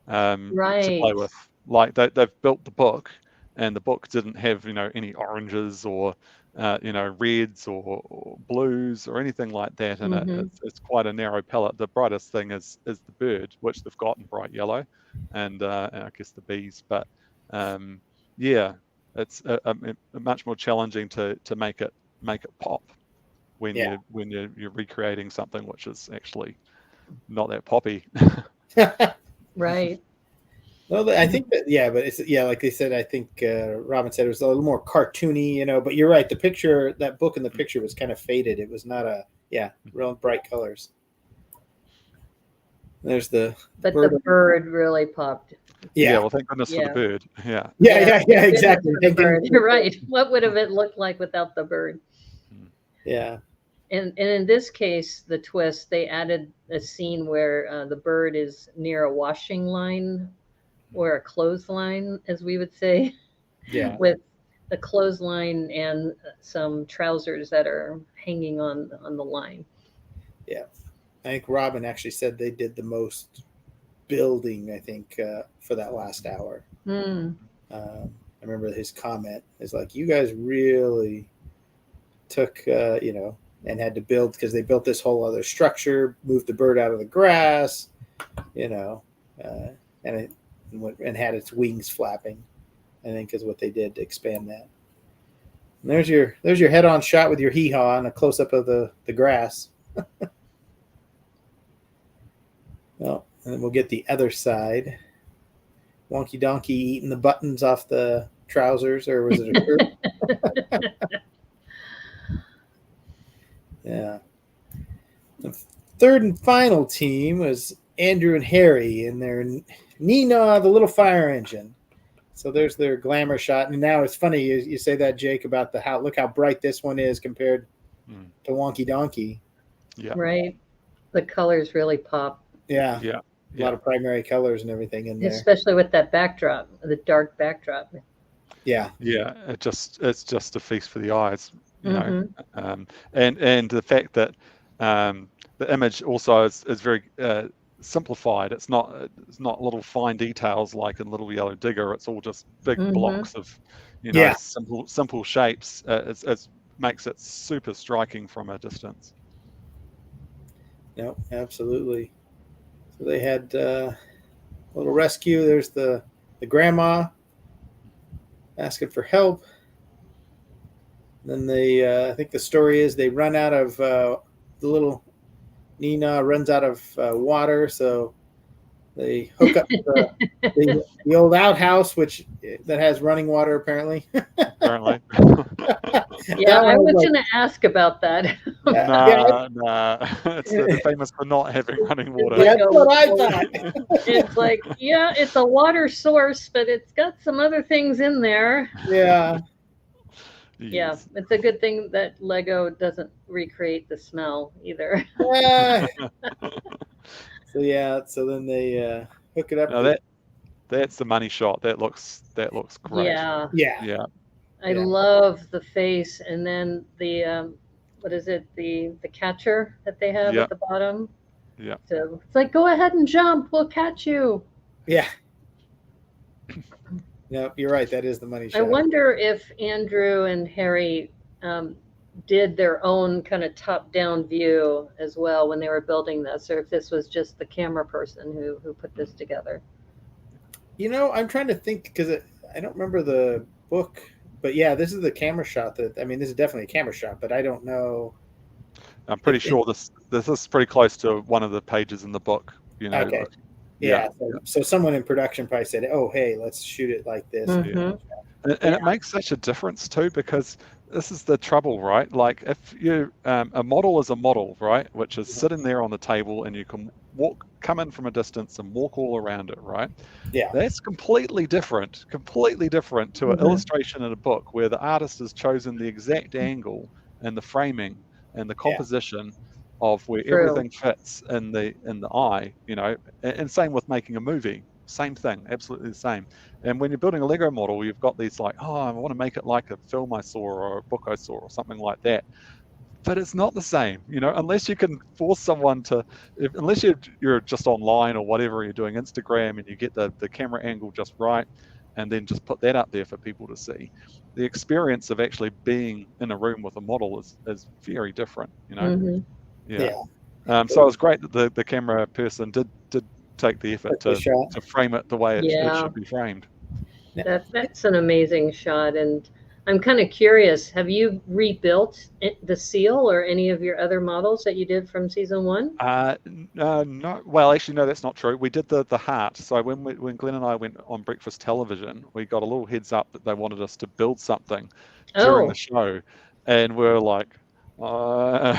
play with. Like they've built the book, and the book didn't have any oranges or reds or blues or anything like that in it. It's quite a narrow palette. The brightest thing is the bird, which they've got in bright yellow, and I guess the bees. But it's much more challenging to make it pop when you're recreating something which is actually not that poppy. Right. Well, I think that, but it's, like they said, I think Robin said it was a little more cartoony, but you're right. The picture, that book in the picture was kind of faded. It was not real bright colors. There's the bird. The bird really popped. Yeah, well, thank goodness for the bird. Yeah, exactly. You're right. What would have it looked like without the bird? Yeah. And in this case, the twist, they added a scene where the bird is near a washing line or a clothesline, as we would say. Yeah. With a clothesline and some trousers that are hanging on the line. Yeah. I think Robin actually said they did the most building, I think, for that last hour. I remember his comment is like, you guys really took, and had to build, because they built this whole other structure, moved the bird out of the grass, and had its wings flapping, I think is what they did to expand that. And there's your head-on shot with your hee-haw and a close-up of the grass. Well, and then we'll get the other side. Wonky Donkey eating the buttons off the trousers, or was it a shirt? Yeah. The third and final team was Andrew and Harry and their Nina, the little fire engine. So there's their glamour shot. And now it's funny you say that, Jake, about look how bright this one is compared to Wonky Donkey. Yeah. Right. The colors really pop. Yeah. A lot of primary colors and everything in there. Especially with that backdrop, the dark backdrop. Yeah. It's just a feast for the eyes. And the fact that the image also is very simplified. It's not little fine details like in Little Yellow Digger. It's all just big blocks of simple shapes. It makes it super striking from a distance. No, absolutely. So they had a little rescue. There's the grandma asking for help. Then I think the story is they run out of, the little Nina runs out of water. So They hook up the old outhouse, that has running water apparently. Apparently. Yeah, I was like, going to ask about that. Nah. They're famous for not having running water. Like that's what I thought. It's like, yeah, it's a water source, but it's got some other things in there. Yeah. Yeah, Yes. it's a good thing that Lego doesn't recreate the smell either. Yeah. So then they hook it up. No, that's the money shot. That looks great. Yeah, Yeah. I love the face, and then the what is it? The catcher that they have Yeah. at the bottom. Yeah. So it's like, go ahead and jump. We'll catch you. Yeah. No, you're right. That is the money shot. I wonder if Andrew and Harry did their own kind of top-down view as well when they were building this, or if this was just the camera person who put this together. I'm trying to think because I don't remember the book, but yeah, this is the camera shot. This is definitely a camera shot, but I don't know. I'm pretty sure this is pretty close to one of the pages in the book. Okay. Yeah. So someone in production probably said, "Oh, hey, let's shoot it like this." Mhm. And it makes such a difference too, because this is the trouble, right? Like if you a model is a model, right, which is sitting there on the table and you can come in from a distance and walk all around it, right? Yeah. That's completely different to an illustration in a book where the artist has chosen the exact angle and the framing and the composition of where everything fits in the eye, and same with making a movie. Same thing, absolutely the same. And when you're building a Lego model, you've got these like, oh, I want to make it like a film I saw or a book I saw or something like that. But it's not the same, unless you can force someone unless you're just online or whatever, you're doing Instagram and you get the camera angle just right and then just put that up there for people to see. The experience of actually being in a room with a model is very different, Mhm. Yeah. So it was great that the camera person did take the effort to frame it the way it should be framed. That's an amazing shot, and I'm kind of curious. Have you rebuilt the seal or any of your other models that you did from season 1? No. Well, actually, no, that's not true. We did the heart. So when Glenn and I went on breakfast television, we got a little heads up that they wanted us to build something during the show, and we're like, what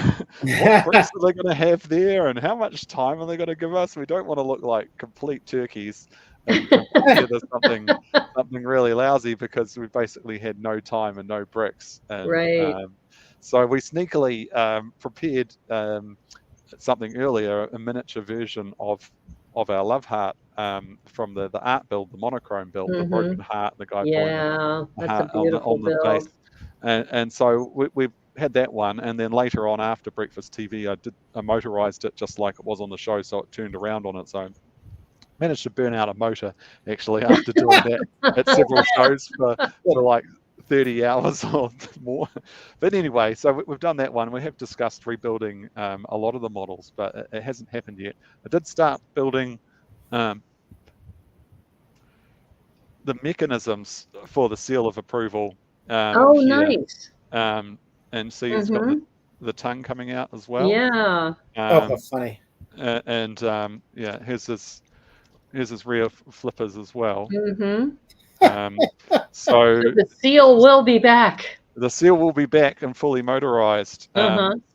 bricks are they going to have there, and how much time are they going to give us? We don't want to look like complete turkeys and put together something really lousy because we basically had no time and no bricks. And, so we sneakily prepared something earlier, a miniature version of our love heart from the art build, the monochrome build, the broken heart, the guy pulling the heart on the face. And so we had that one, and then later on after breakfast TV, I motorized it just like it was on the show, so it turned around on its own. Managed to burn out a motor actually after doing that at several shows for like 30 hours or more. But anyway, so we've done that one. We have discussed rebuilding a lot of the models, but it hasn't happened yet. I did start building the mechanisms for the seal of approval. Nice. And see, it's got the tongue coming out as well. Yeah. That's funny. And here's his rear flippers as well. So the seal will be back. The seal will be back and fully motorized.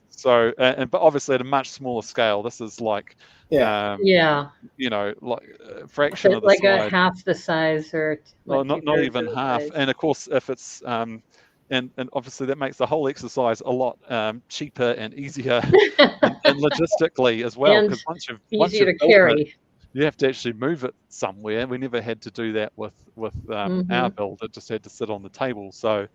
So, but obviously at a much smaller scale. This is like, like a fraction of the size. Like a half the size, or not even half. And of course, if it's and obviously that makes the whole exercise a lot cheaper and easier and logistically as well, because once you've carry. It, you have to actually move it somewhere. We never had to do that with our build. It just had to sit on the table. So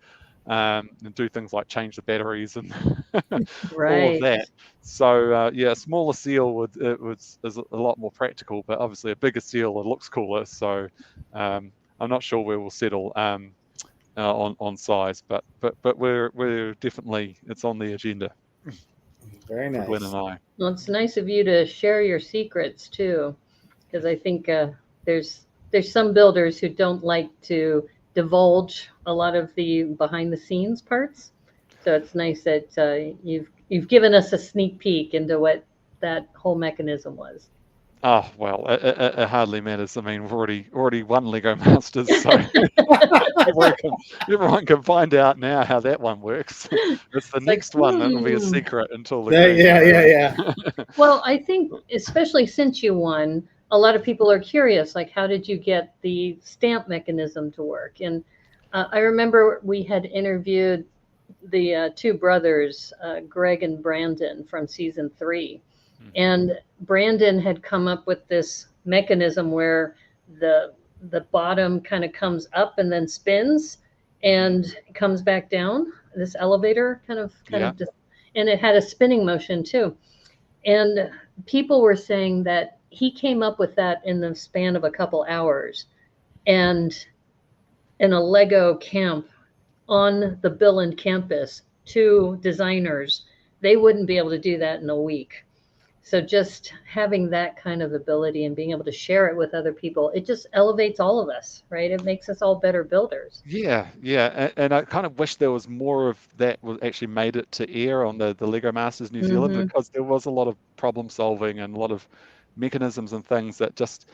and do things like change the batteries and all of that. So smaller seal is a lot more practical, but obviously a bigger seal, it looks cooler. So I'm not sure where we'll settle on size, but we're definitely, it's on the agenda. Very nice. Glenn and I. Well, it's nice of you to share your secrets too, because I think there's some builders who don't like to divulge a lot of the behind the scenes parts. So it's nice that you've given us a sneak peek into what that whole mechanism was. Oh well, it hardly matters. I mean, we've already won Lego Masters, so everyone can find out now how that one works. It's the It's like, next one that will be a secret until the Yeah, grand yeah. finale. well, I think especially since you won, a lot of people are curious, like, how did you get the stamp mechanism to work? And I remember we had interviewed the two brothers, Greg and Brandon, from season 3. And Brandon had come up with this mechanism where the bottom kind of comes up and then spins and comes back down. This elevator Yeah. and it had a spinning motion too. And people were saying that he came up with that in the span of a couple hours. And in a Lego camp on the Billund campus, 2 designers, they wouldn't be able to do that in a week. So just having that kind of ability and being able to share it with other people, it just elevates all of us, right? It makes us all better builders. Yeah, and I kind of wish there was more of that was actually made it to air on the Lego Masters New Zealand, Mm-hmm. because there was a lot of problem solving and a lot of mechanisms and things that just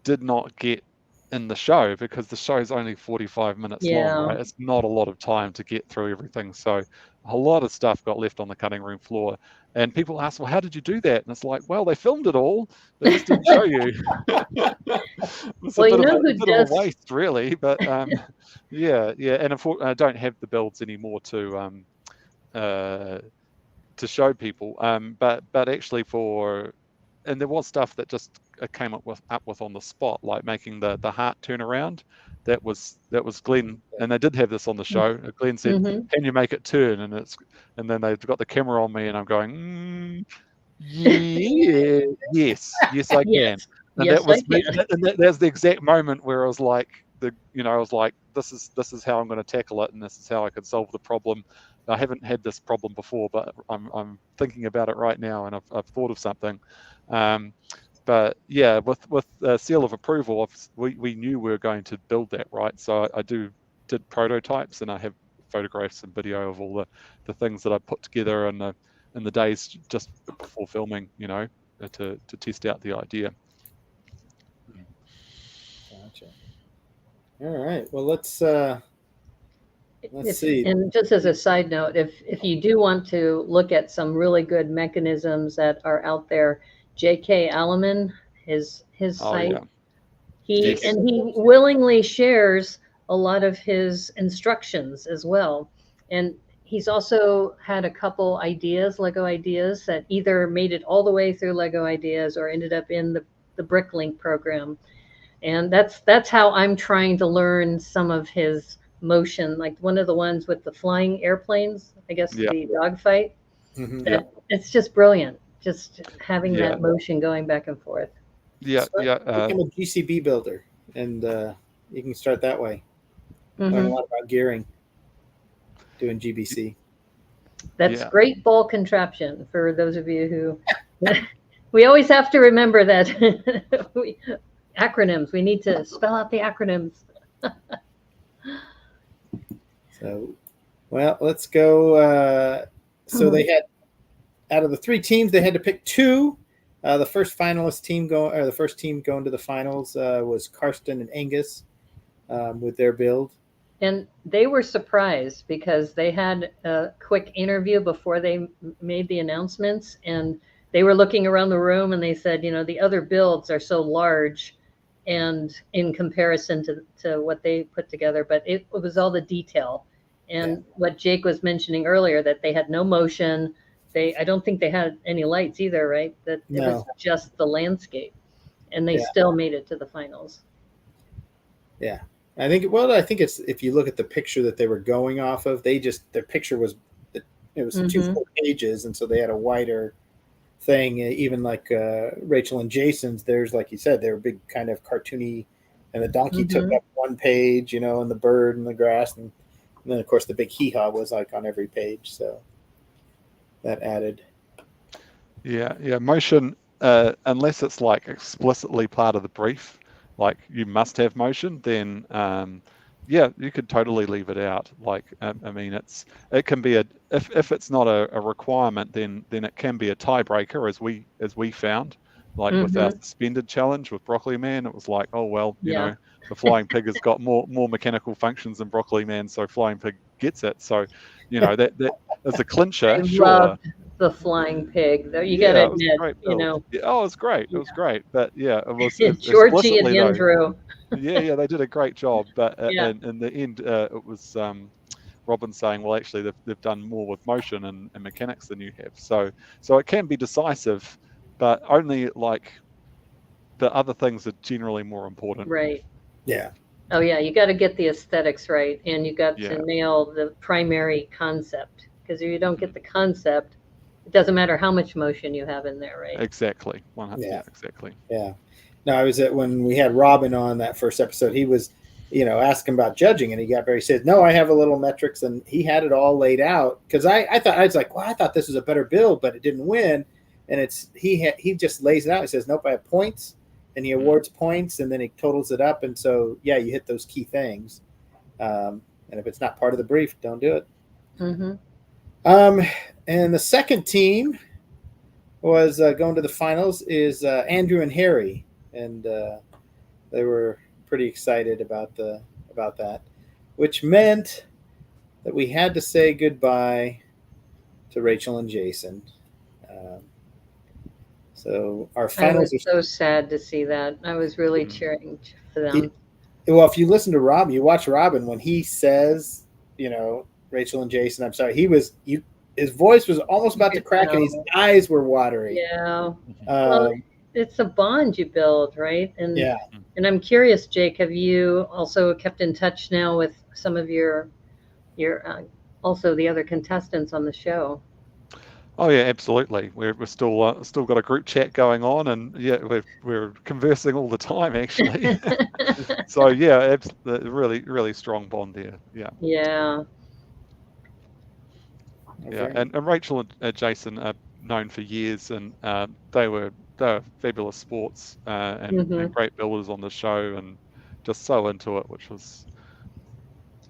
did not get in the show, because the show is only 45 minutes long, Yeah. right? It's not a lot of time to get through everything. So a lot of stuff got left on the cutting room floor. And people ask, well, how did you do that? And it's like, well, they filmed it all. They just didn't show you. It's Well, a you bit know of who a does. waste, really. But yeah. And I don't have the builds anymore to show people. But actually and there was stuff that just came up with on the spot, like making the heart turn around. That was Glenn, and they did have this on the show. Glenn said, Mm-hmm. "Can you make it turn?" And then they've got the camera on me, and I'm going, "Yeah, yes, I can." Yes. And that Yes, I was me. can. And that's the exact moment where I was like, I was like, this is how I'm going to tackle it, and this is how I can solve the problem. I haven't had this problem before, but I'm thinking about it right now, and I've thought of something. But yeah, with seal of approval, we knew we were going to build that, right? So I did prototypes, and I have photographs and video of all the things that I put together in the days just before filming, to test out the idea. Gotcha. All right. Well, let's see. And just as a side note, if you do want to look at some really good mechanisms that are out there, J.K. Alleman, his Oh site, yeah, he yes, willingly shares a lot of his instructions as well. And he's also had a couple ideas, Lego ideas, that either made it all the way through Lego Ideas or ended up in the Bricklink program. And that's how I'm trying to learn some of his motion, like one of the ones with the flying airplanes, I guess, yeah, the dogfight. Mhm. yeah, It's just brilliant, just having yeah, that motion going back and forth. yeah, So yeah. become a GCB builder, and you can start that way. Learn a Hmm. lot about gearing, doing GBC. That's Yeah. great ball contraption for those of you who we always have to remember that acronyms. We need to spell out the acronyms. So, well, let's go. So they had, out of the 3 teams, they had to pick 2. The first finalist team or the first team going to the finals was Karsten and Angus with their build. And they were surprised because they had a quick interview before they made the announcements, and they were looking around the room and they said, the other builds are so large and in comparison to what they put together, but it was all the detail. And what Jake was mentioning earlier, that they had no motion. I don't think they had any lights either, right? That it was just the landscape, and they still made it to the finals. Yeah. I think it's, if you look at the picture that they were going off of, their picture was, it was 2 full pages, and so they had a wider thing. Even like Rachel and Jason's, there's, like you said, they were big, kind of cartoony, and the donkey took up 1 page, and the bird and the grass, and then of course the big hee-haw was like on every page, so that added. Yeah. Motion, unless it's like explicitly part of the brief, like you must have motion, then you could totally leave it out. Like, I mean, it can be if it's not a requirement, then it can be a tiebreaker, as we found. like with our suspended challenge with Broccoli Man. It was like, oh well, you Yeah. know, the Flying Pig has got more mechanical functions than Broccoli Man, so Flying Pig gets it. So, you know, that is a clincher, I sure. loved the Flying Pig, though. You Yeah, gotta it was a admit, great you build. know, Yeah, oh, it was great. It was great. But yeah, it was Georgie and explicitly though. Andrew. Yeah, they did a great job. But Yeah. in the end, it was Robin saying, well, actually, they've done more with motion and mechanics than you have. So it can be decisive, but only like the other things are generally more important. Right. Yeah. Oh yeah, you got to get the aesthetics right, and you got Yeah. to nail the primary concept. Because if you don't get the concept, it doesn't matter how much motion you have in there, right? Exactly. Yeah. Exactly. Yeah. No, I was when we had Robin on that first episode. He was, asking about judging, and he got very said, "No, I have a little metrics," and he had it all laid out. Because I thought, I was like, well, I thought this was a better build, but it didn't win. And he just lays it out. He says, "Nope, I have points," and he awards points, and then he totals it up. And so, yeah, you hit those key things. And if it's not part of the brief, don't do it. And the second team was going to the finals is Andrew and Harry, and they were pretty excited about that, which meant that we had to say goodbye to Rachel and Jason. So our finals. I was so sad to see that. I was really cheering for them. Well, if you listen to Robin, you watch Robin when he says, Rachel and Jason. I'm sorry, his voice was almost about to crack, and his eyes were watery. Yeah. Well, it's a bond you build, right? And yeah. And I'm curious, Jake, have you also kept in touch now with some of your also the other contestants on the show? Oh yeah, absolutely. We're still got a group chat going on, and yeah, we're conversing all the time actually. So yeah, really really strong bond there. Yeah. Yeah. Yeah, and Rachel and Jason are known for years, and they were fabulous sports and great builders on the show, and just so into it, which was.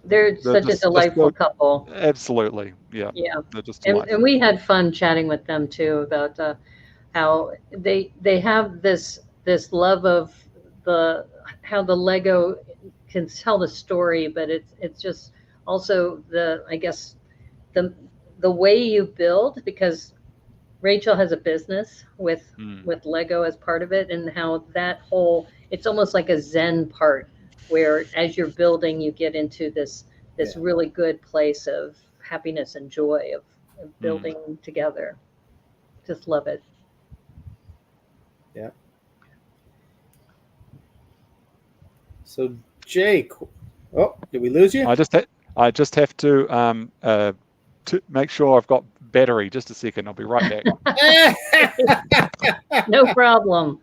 They're such a delightful couple. Absolutely, yeah. Yeah, they're just and we had fun chatting with them too about how they have this love of how the Lego can tell the story, but it's just also the way you build, because Rachel has a business with Lego as part of it, and how that it's almost like a Zen part, where as you're building, you get into this really good place of happiness and joy of building together. Just love it. Yeah. So Jake, did we lose you? I just have to make sure I've got battery. Just a second, I'll be right back. No problem.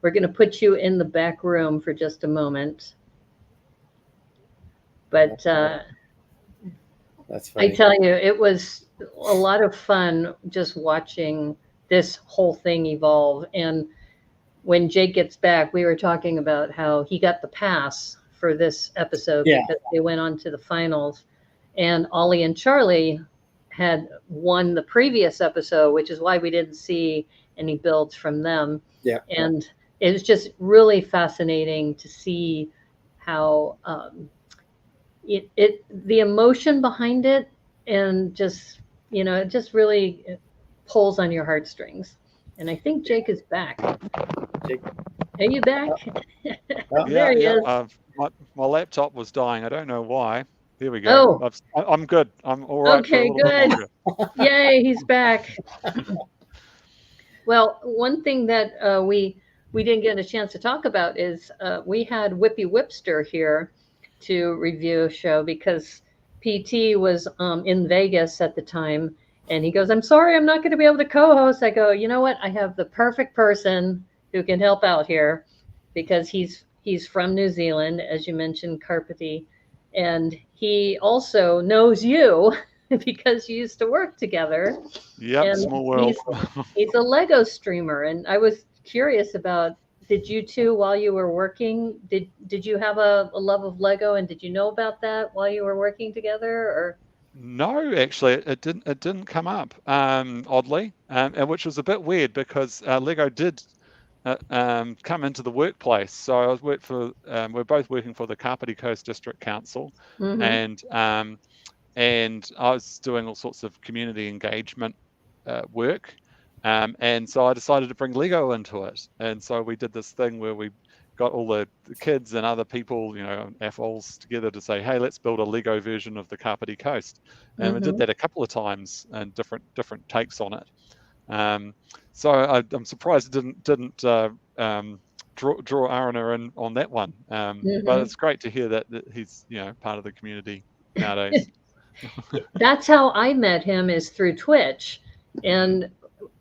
We're going to put you in the back room for just a moment. But that's funny. I tell you, it was a lot of fun just watching this whole thing evolve. And when Jake gets back, we were talking about how he got the pass for this episode because they went on to the finals. And Ollie and Charlie had won the previous episode, which is why we didn't see any builds from them. Yeah. And it was just really fascinating to see how the emotion behind it, and just, it just really pulls on your heartstrings. And I think Jake is back. Jake. Are you back? There he is. My laptop was dying. I don't know why. There we go. Oh. I'm good. I'm all right. Okay, good. Yay, he's back. Well, one thing that we didn't get a chance to talk about is we had Whippy Whipster here to review a show, because PT was in Vegas at the time, and he goes, "I'm sorry, I'm not going to be able to co-host." I go, "You know what? I have the perfect person who can help out here," because he's from New Zealand, as you mentioned, Carpathy, and he also knows you because you used to work together. Yep, small world. He's a Lego streamer, and I was curious about, did you two, while you were working, did you have a love of Lego, and did you know about that while you were working together? Or No, actually, it didn't. It didn't come up, oddly, and which was a bit weird because Lego did come into the workplace. So I was we're both working for the Kapiti Coast District Council, Mm-hmm. and I was doing all sorts of community engagement work, and so I decided to bring Lego into it. And so we did this thing where we got all the kids and other people, AFOLs together to say, hey, let's build a Lego version of the Kapiti Coast. And we did Mm-hmm. that a couple of times and different takes on it. So I'm surprised it didn't draw Arana in on that one. But it's great to hear that he's part of the community nowadays. That's how I met him, is through Twitch. And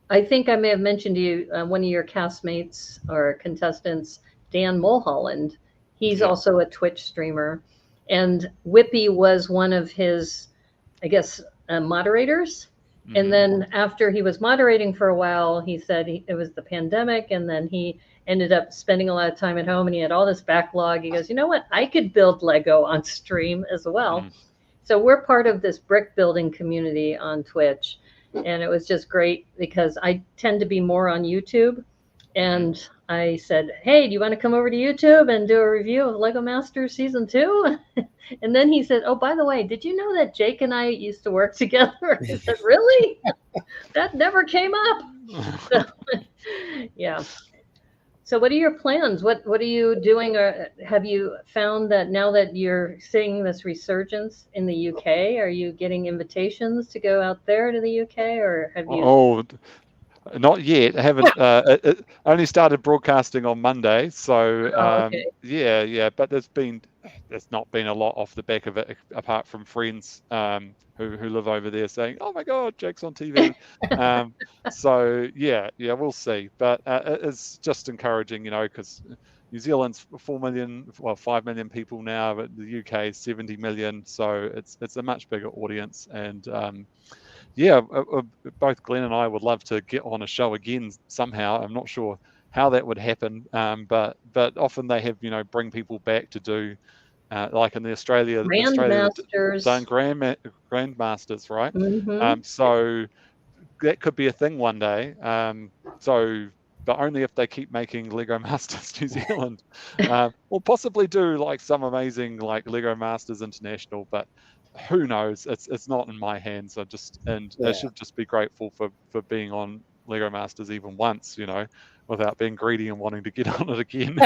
I think I may have mentioned to you, one of your castmates or contestants, Dan Mulholland. He's Yeah. also a Twitch streamer. And Whippy was one of his, I guess, moderators. And then after he was moderating for a while, he said it was the pandemic. And then he ended up spending a lot of time at home and he had all this backlog. He goes, you know what? I could build Lego on stream as well. So we're part of this brick building community on Twitch. And it was just great because I tend to be more on YouTube. And I said, hey, do you want to come over to YouTube and do a review of Lego Masters Season 2? And then he said, oh, by the way, did you know that Jake and I used to work together? I said, really? That never came up. So, yeah. So what are your plans? What are you doing? Or have you found that now that you're seeing this resurgence in the UK, are you getting invitations to go out there to the UK, or have you? Oh, not yet. I haven't. It only started broadcasting on Monday, so Oh, okay. yeah. But there's not been a lot off the back of it, apart from friends who live over there saying, "Oh my God, Jake's on TV." So yeah, we'll see. But it's just encouraging, because New Zealand's 4 million, well, 5 million people now, but the UK is 70 million, so it's a much bigger audience, and yeah, both Glenn and I would love to get on a show again somehow. I'm not sure how that would happen, but often they have bring people back to do like in Australia they've done Grandmasters. grandmasters, right? Mm-hmm. So that could be a thing one day. But only if they keep making Lego Masters New Zealand, or possibly do like some amazing like Lego Masters International, but who knows? It's not in my hands. I should just be grateful for being on Lego Masters even once, without being greedy and wanting to get on it again.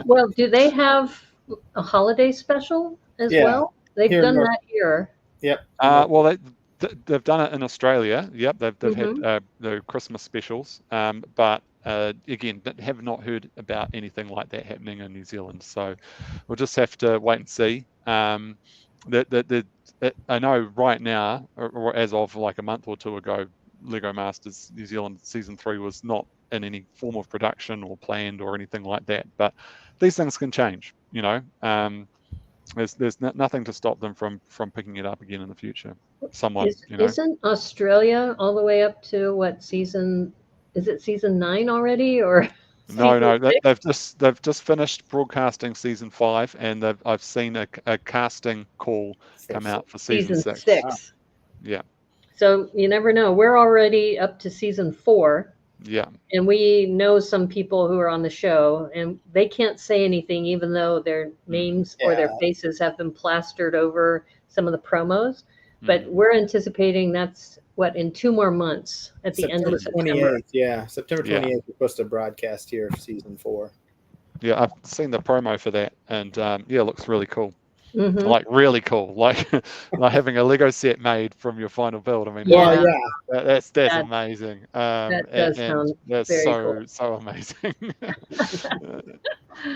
Well, do they have a holiday special as well? They've Here in done North. that here. Yep. Well, they've done it in Australia. Yep, they've had Mm-hmm. the Christmas specials, but again, have not heard about anything like that happening in New Zealand. So we'll just have to wait and see. I know right now, or as of like a month or two ago, Lego Masters New Zealand Season 3 was not in any form of production or planned or anything like that. But these things can change, There's nothing to stop them from picking it up again in the future. Somewhat, Isn't Australia all the way up to what season? Is it season 9 already, or season No, 6? they've just finished broadcasting Season 5, and I've seen a casting call come out for Season Season 6. 6. Yeah, So you never know. We're already up to season 4, yeah. and we know some people who are on the show, and they can't say anything, even though their names or their faces have been plastered over some of the promos. But we're anticipating that's in 2 more months at the end of September. 28th. Yeah, September 28th. Yeah. We're supposed to broadcast here for Season 4. Yeah, I've seen the promo for that, and yeah, it looks really cool. Mm-hmm. Like really cool, like having a Lego set made from your final build. I mean, Yeah. that's amazing. That does sound that's very cool. so amazing.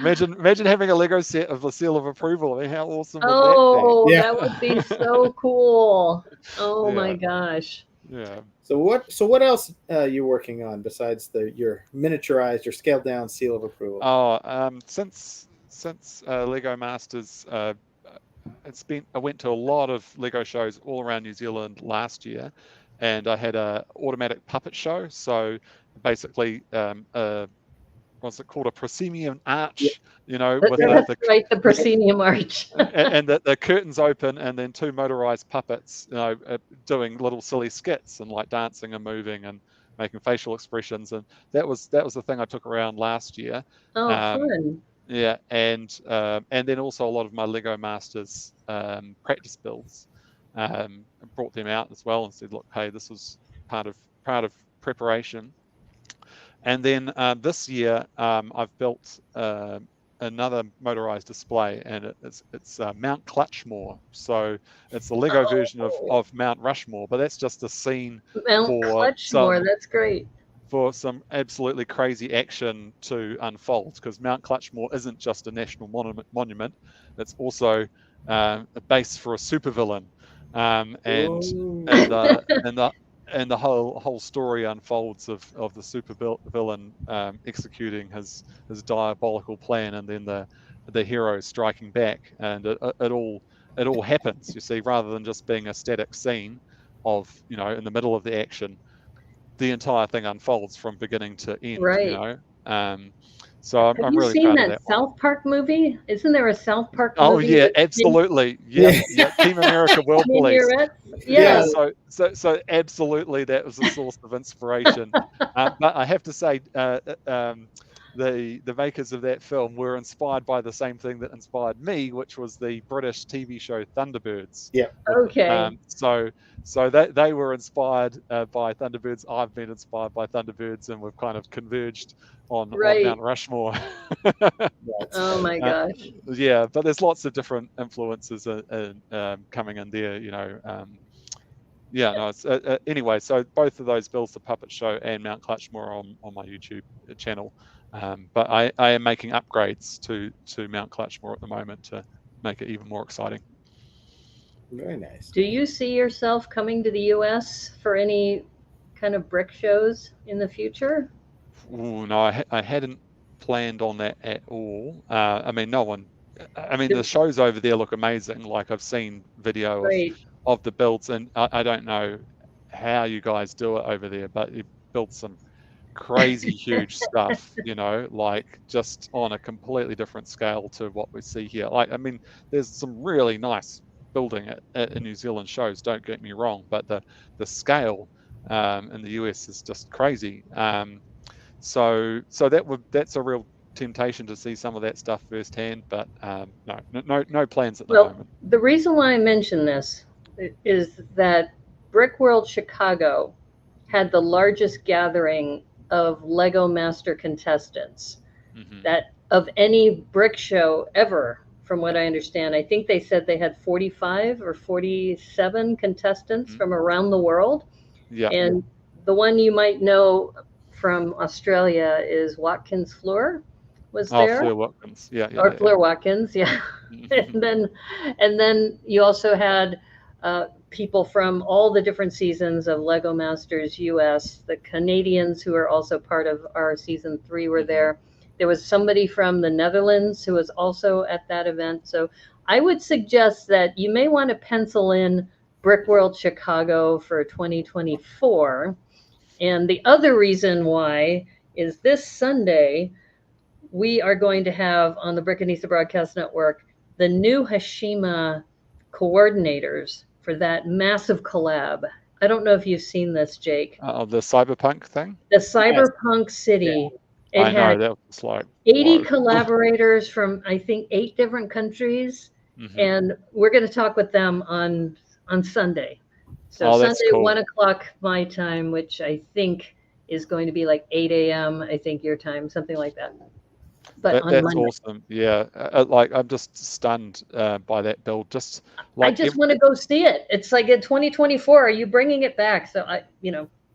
Imagine having a Lego set of the seal of approval. I mean, how awesome would that Oh, be? that would be so cool. Oh my Yeah. gosh. Yeah. So what else are you working on besides your miniaturized or scaled down seal of approval? Oh, since Lego Masters, I went to a lot of Lego shows all around New Zealand last year, and I had a automatic puppet show. So basically, a what's it called, a proscenium Yeah. arch, you know, That- with that's right, the proscenium arch. and the curtains open, and then two motorized puppets, you know, doing little silly skits and like dancing and moving and making facial expressions, and that was the thing I took around last year. Oh, fun. Yeah, and then also a lot of my Lego Masters practice builds. Brought them out as well and said, look, hey, this was part of preparation. And then this year, I've built another motorized display, and it's Mount Clutchmore. So it's the Lego version of Mount Rushmore, but that's just a scene Mount for Clutchmore, that's great. for some absolutely crazy action to unfold, because Mount Clutchmore isn't just a national monument, it's also a base for a supervillain, and the whole story unfolds of the supervillain executing his diabolical plan, and then the hero striking back, and it all happens, you see, rather than just being a static scene of, you know, in the middle of the action. The entire thing unfolds from beginning to end, Right. you know. So Have I'm you really seen proud of that that one. South Park movie? Isn't there a South Park Oh movie? yeah, with absolutely. Yeah, Team America World Police. Minions? Yeah, Yeah. so absolutely, that was a source of inspiration. But I have to say, the makers of that film were inspired by the same thing that inspired me, which was the British TV show Thunderbirds. Yeah. Okay. So they were inspired by Thunderbirds. I've been inspired by Thunderbirds, and we've kind of converged on Right. Mount Rushmore. Oh my gosh. Yeah, but there's lots of different influences coming in there, you know. Yeah, no. It's, anyway, so both of those builds, the puppet show and Mount Clutchmore, on my YouTube channel. But I am making upgrades to Mount Clutchmore at the moment to make it even more exciting. Very nice. Do you see yourself coming to the US for any kind of brick shows in the future? Ooh, no, I hadn't planned on that at all. I mean, no one. I mean, the shows over there look amazing. Like, I've seen video Right. of the builds, and I don't know how you guys do it over there, but you build some crazy huge stuff, you know, like just on a completely different scale to what we see here. Like, I mean, there's some really nice building at New Zealand shows, don't get me wrong, but the scale in the US is just crazy. So that's a real temptation to see some of that stuff firsthand, but no plans at the moment. The reason why I mention this is that Brick World Chicago had the largest gathering of Lego Master contestants that of any brick show ever, from what I understand. I think they said they had 45 or 47 contestants from around the world. Yeah. And the one you might know from Australia is Watkins Fleur was there. Fleur Watkins, Fleur Watkins, yeah. and then you also had people from all the different seasons of Lego Masters US. The Canadians, who are also part of our season 3, were there. There was somebody from the Netherlands who was also at that event. So I would suggest that you may want to pencil in Brick World Chicago for 2024. And the other reason why is this Sunday, we are going to have on the Brickanista Broadcast Network the new Hashima coordinators for that massive collab. I don't know if you've seen this, Jake. The cyberpunk thing? The cyberpunk city. Yeah. It had that was like 80 collaborators from, I think, 8 different countries. And we're going to talk with them on Sunday. So Sunday, cool. 1 o'clock my time, which I think is going to be like 8 a.m., I think your time, something like that. But on that's Monday. awesome. Yeah, like, I'm just stunned by that build. Just like, I just want to go see it. It's like in 2024. Are you bringing it back? So I'm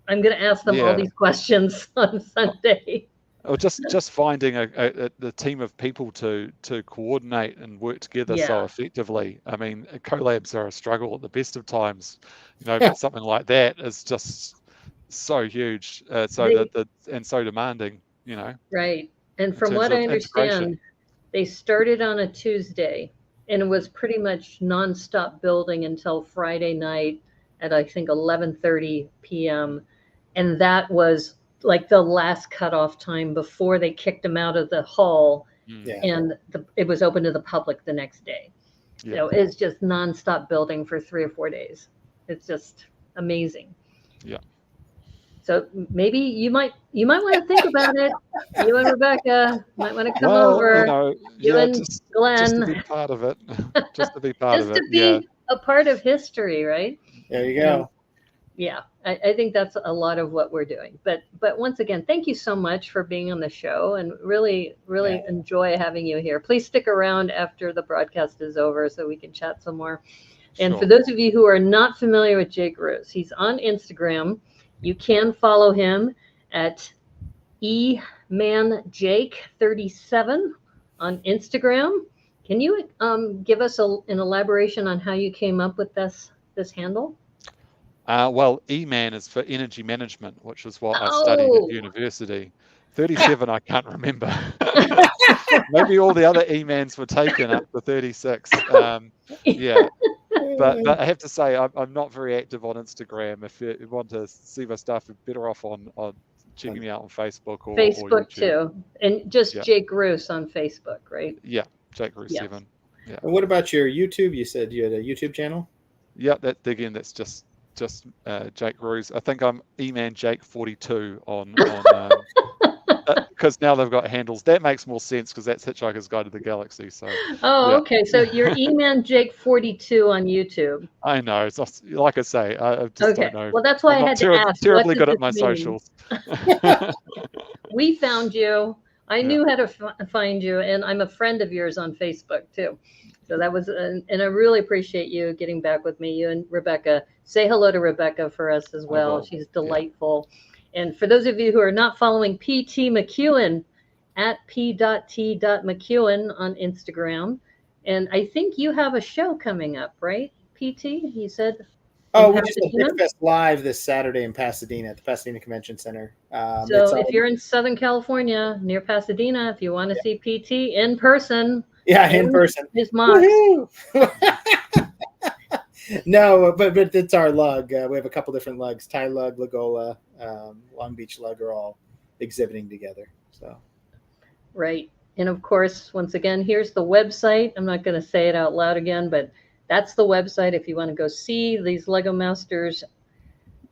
going to ask them all these questions on Sunday. Or just finding a team of people to coordinate and work together so effectively. I mean, collabs are a struggle at the best of times, but something like that is just so huge, and so demanding, Right. And from what I understand, they started on a Tuesday, and it was pretty much nonstop building until Friday night at, I think, 11:30 p.m. And that was like the last cutoff time before they kicked him out of the hall, and it was open to the public the next day. Yeah. So it's just nonstop building for 3 or 4 days. It's just amazing. Yeah. So maybe you might want to think about it. You and Rebecca might want to come over. You and Glenn. Just to be part of it. Just to be part of it. Just to be a part of history, right? There you go. Yeah, I think that's a lot of what we're doing. But once again, thank you so much for being on the show, and really enjoy having you here. Please stick around after the broadcast is over so we can chat some more. And for those of you who are not familiar with Jake Roos, he's on Instagram. You can follow him at emanjake37 on Instagram. Can you give us an elaboration on how you came up with this handle? Well, E-Man is for energy management, which is what I studied at university. 37, I can't remember. Maybe all the other E-Mans were taken up to 36. Yeah. But I have to say, I'm not very active on Instagram. If you want to see my stuff, you're better off on checking me out on Facebook or Facebook YouTube. too. And just Jake Roos on Facebook, right? Yeah, Jake Roos 7. Yeah. And what about your YouTube? You said you had a YouTube channel? Yeah, that's just Jake Roos. I think I'm E-Man Jake 42 on because now they've got handles. That makes more sense because that's Hitchhiker's Guide to the Galaxy. So okay. So you're E-Man Jake 42 on YouTube. I know. It's not, like I say, I just don't know. Well, that's why I had to ask. Terribly good at my socials. We found you. I knew how to find you, and I'm a friend of yours on Facebook too. So that was, and I really appreciate you getting back with me. You and Rebecca. Say hello to Rebecca for us as well. She's delightful. Yeah. And for those of you who are not following PT McEwen, at p.t.mcEwen on Instagram. And I think you have a show coming up, right, PT? You said. We just did BrickFest Live this Saturday in Pasadena at the Pasadena Convention Center. So if you're in Southern California, near Pasadena, if you want to see PT in person. Yeah, in person. His mom. No, but it's our lug. We have a couple different lugs. Thai lug, Lagola, Long Beach lug are all exhibiting together. So, right. And of course, once again, here's the website. I'm not going to say it out loud again, but that's the website if you want to go see these Lego Masters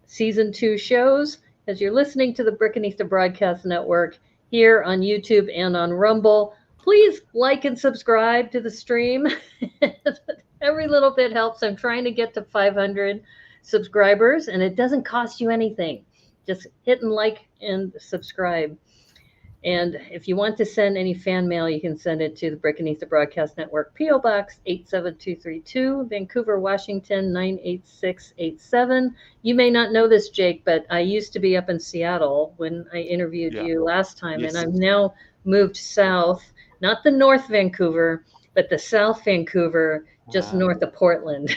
Season 2 shows. As you're listening to the Brickanista Broadcast Network here on YouTube and on Rumble, please like and subscribe to the stream. Every little bit helps. I'm trying to get to 500 subscribers, and it doesn't cost you anything. Just hit and like and subscribe. And if you want to send any fan mail, you can send it to the Brickanista Broadcast Network, P.O. Box 87232, Vancouver, Washington 98687. You may not know this, Jake, but I used to be up in Seattle when I interviewed you last time, and I've now moved south, not the North Vancouver, but the South Vancouver, just north of Portland.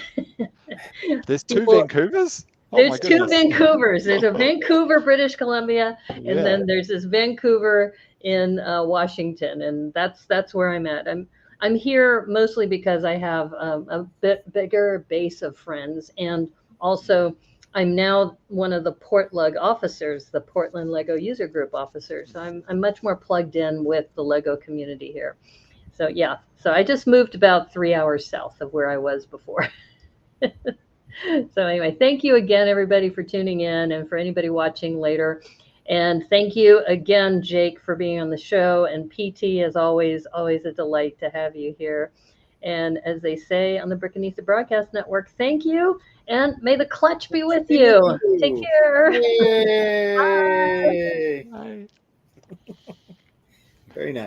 There's two Vancouvers? There's two Vancouvers. There's a Vancouver, British Columbia, and then there's this Vancouver in Washington, and that's where I'm at. I'm here mostly because I have a bit bigger base of friends, and also I'm now one of the Portlug officers, the Portland Lego User Group officers. So I'm much more plugged in with the Lego community here. So so I just moved about 3 hours south of where I was before. So anyway, thank you again, everybody, for tuning in, and for anybody watching later. And thank you again, Jake, for being on the show. And PT, as always a delight to have you here. And as they say on the Brickanista Broadcast Network, thank you, and may the clutch be with you. Take care. Yay. Bye. Very nice.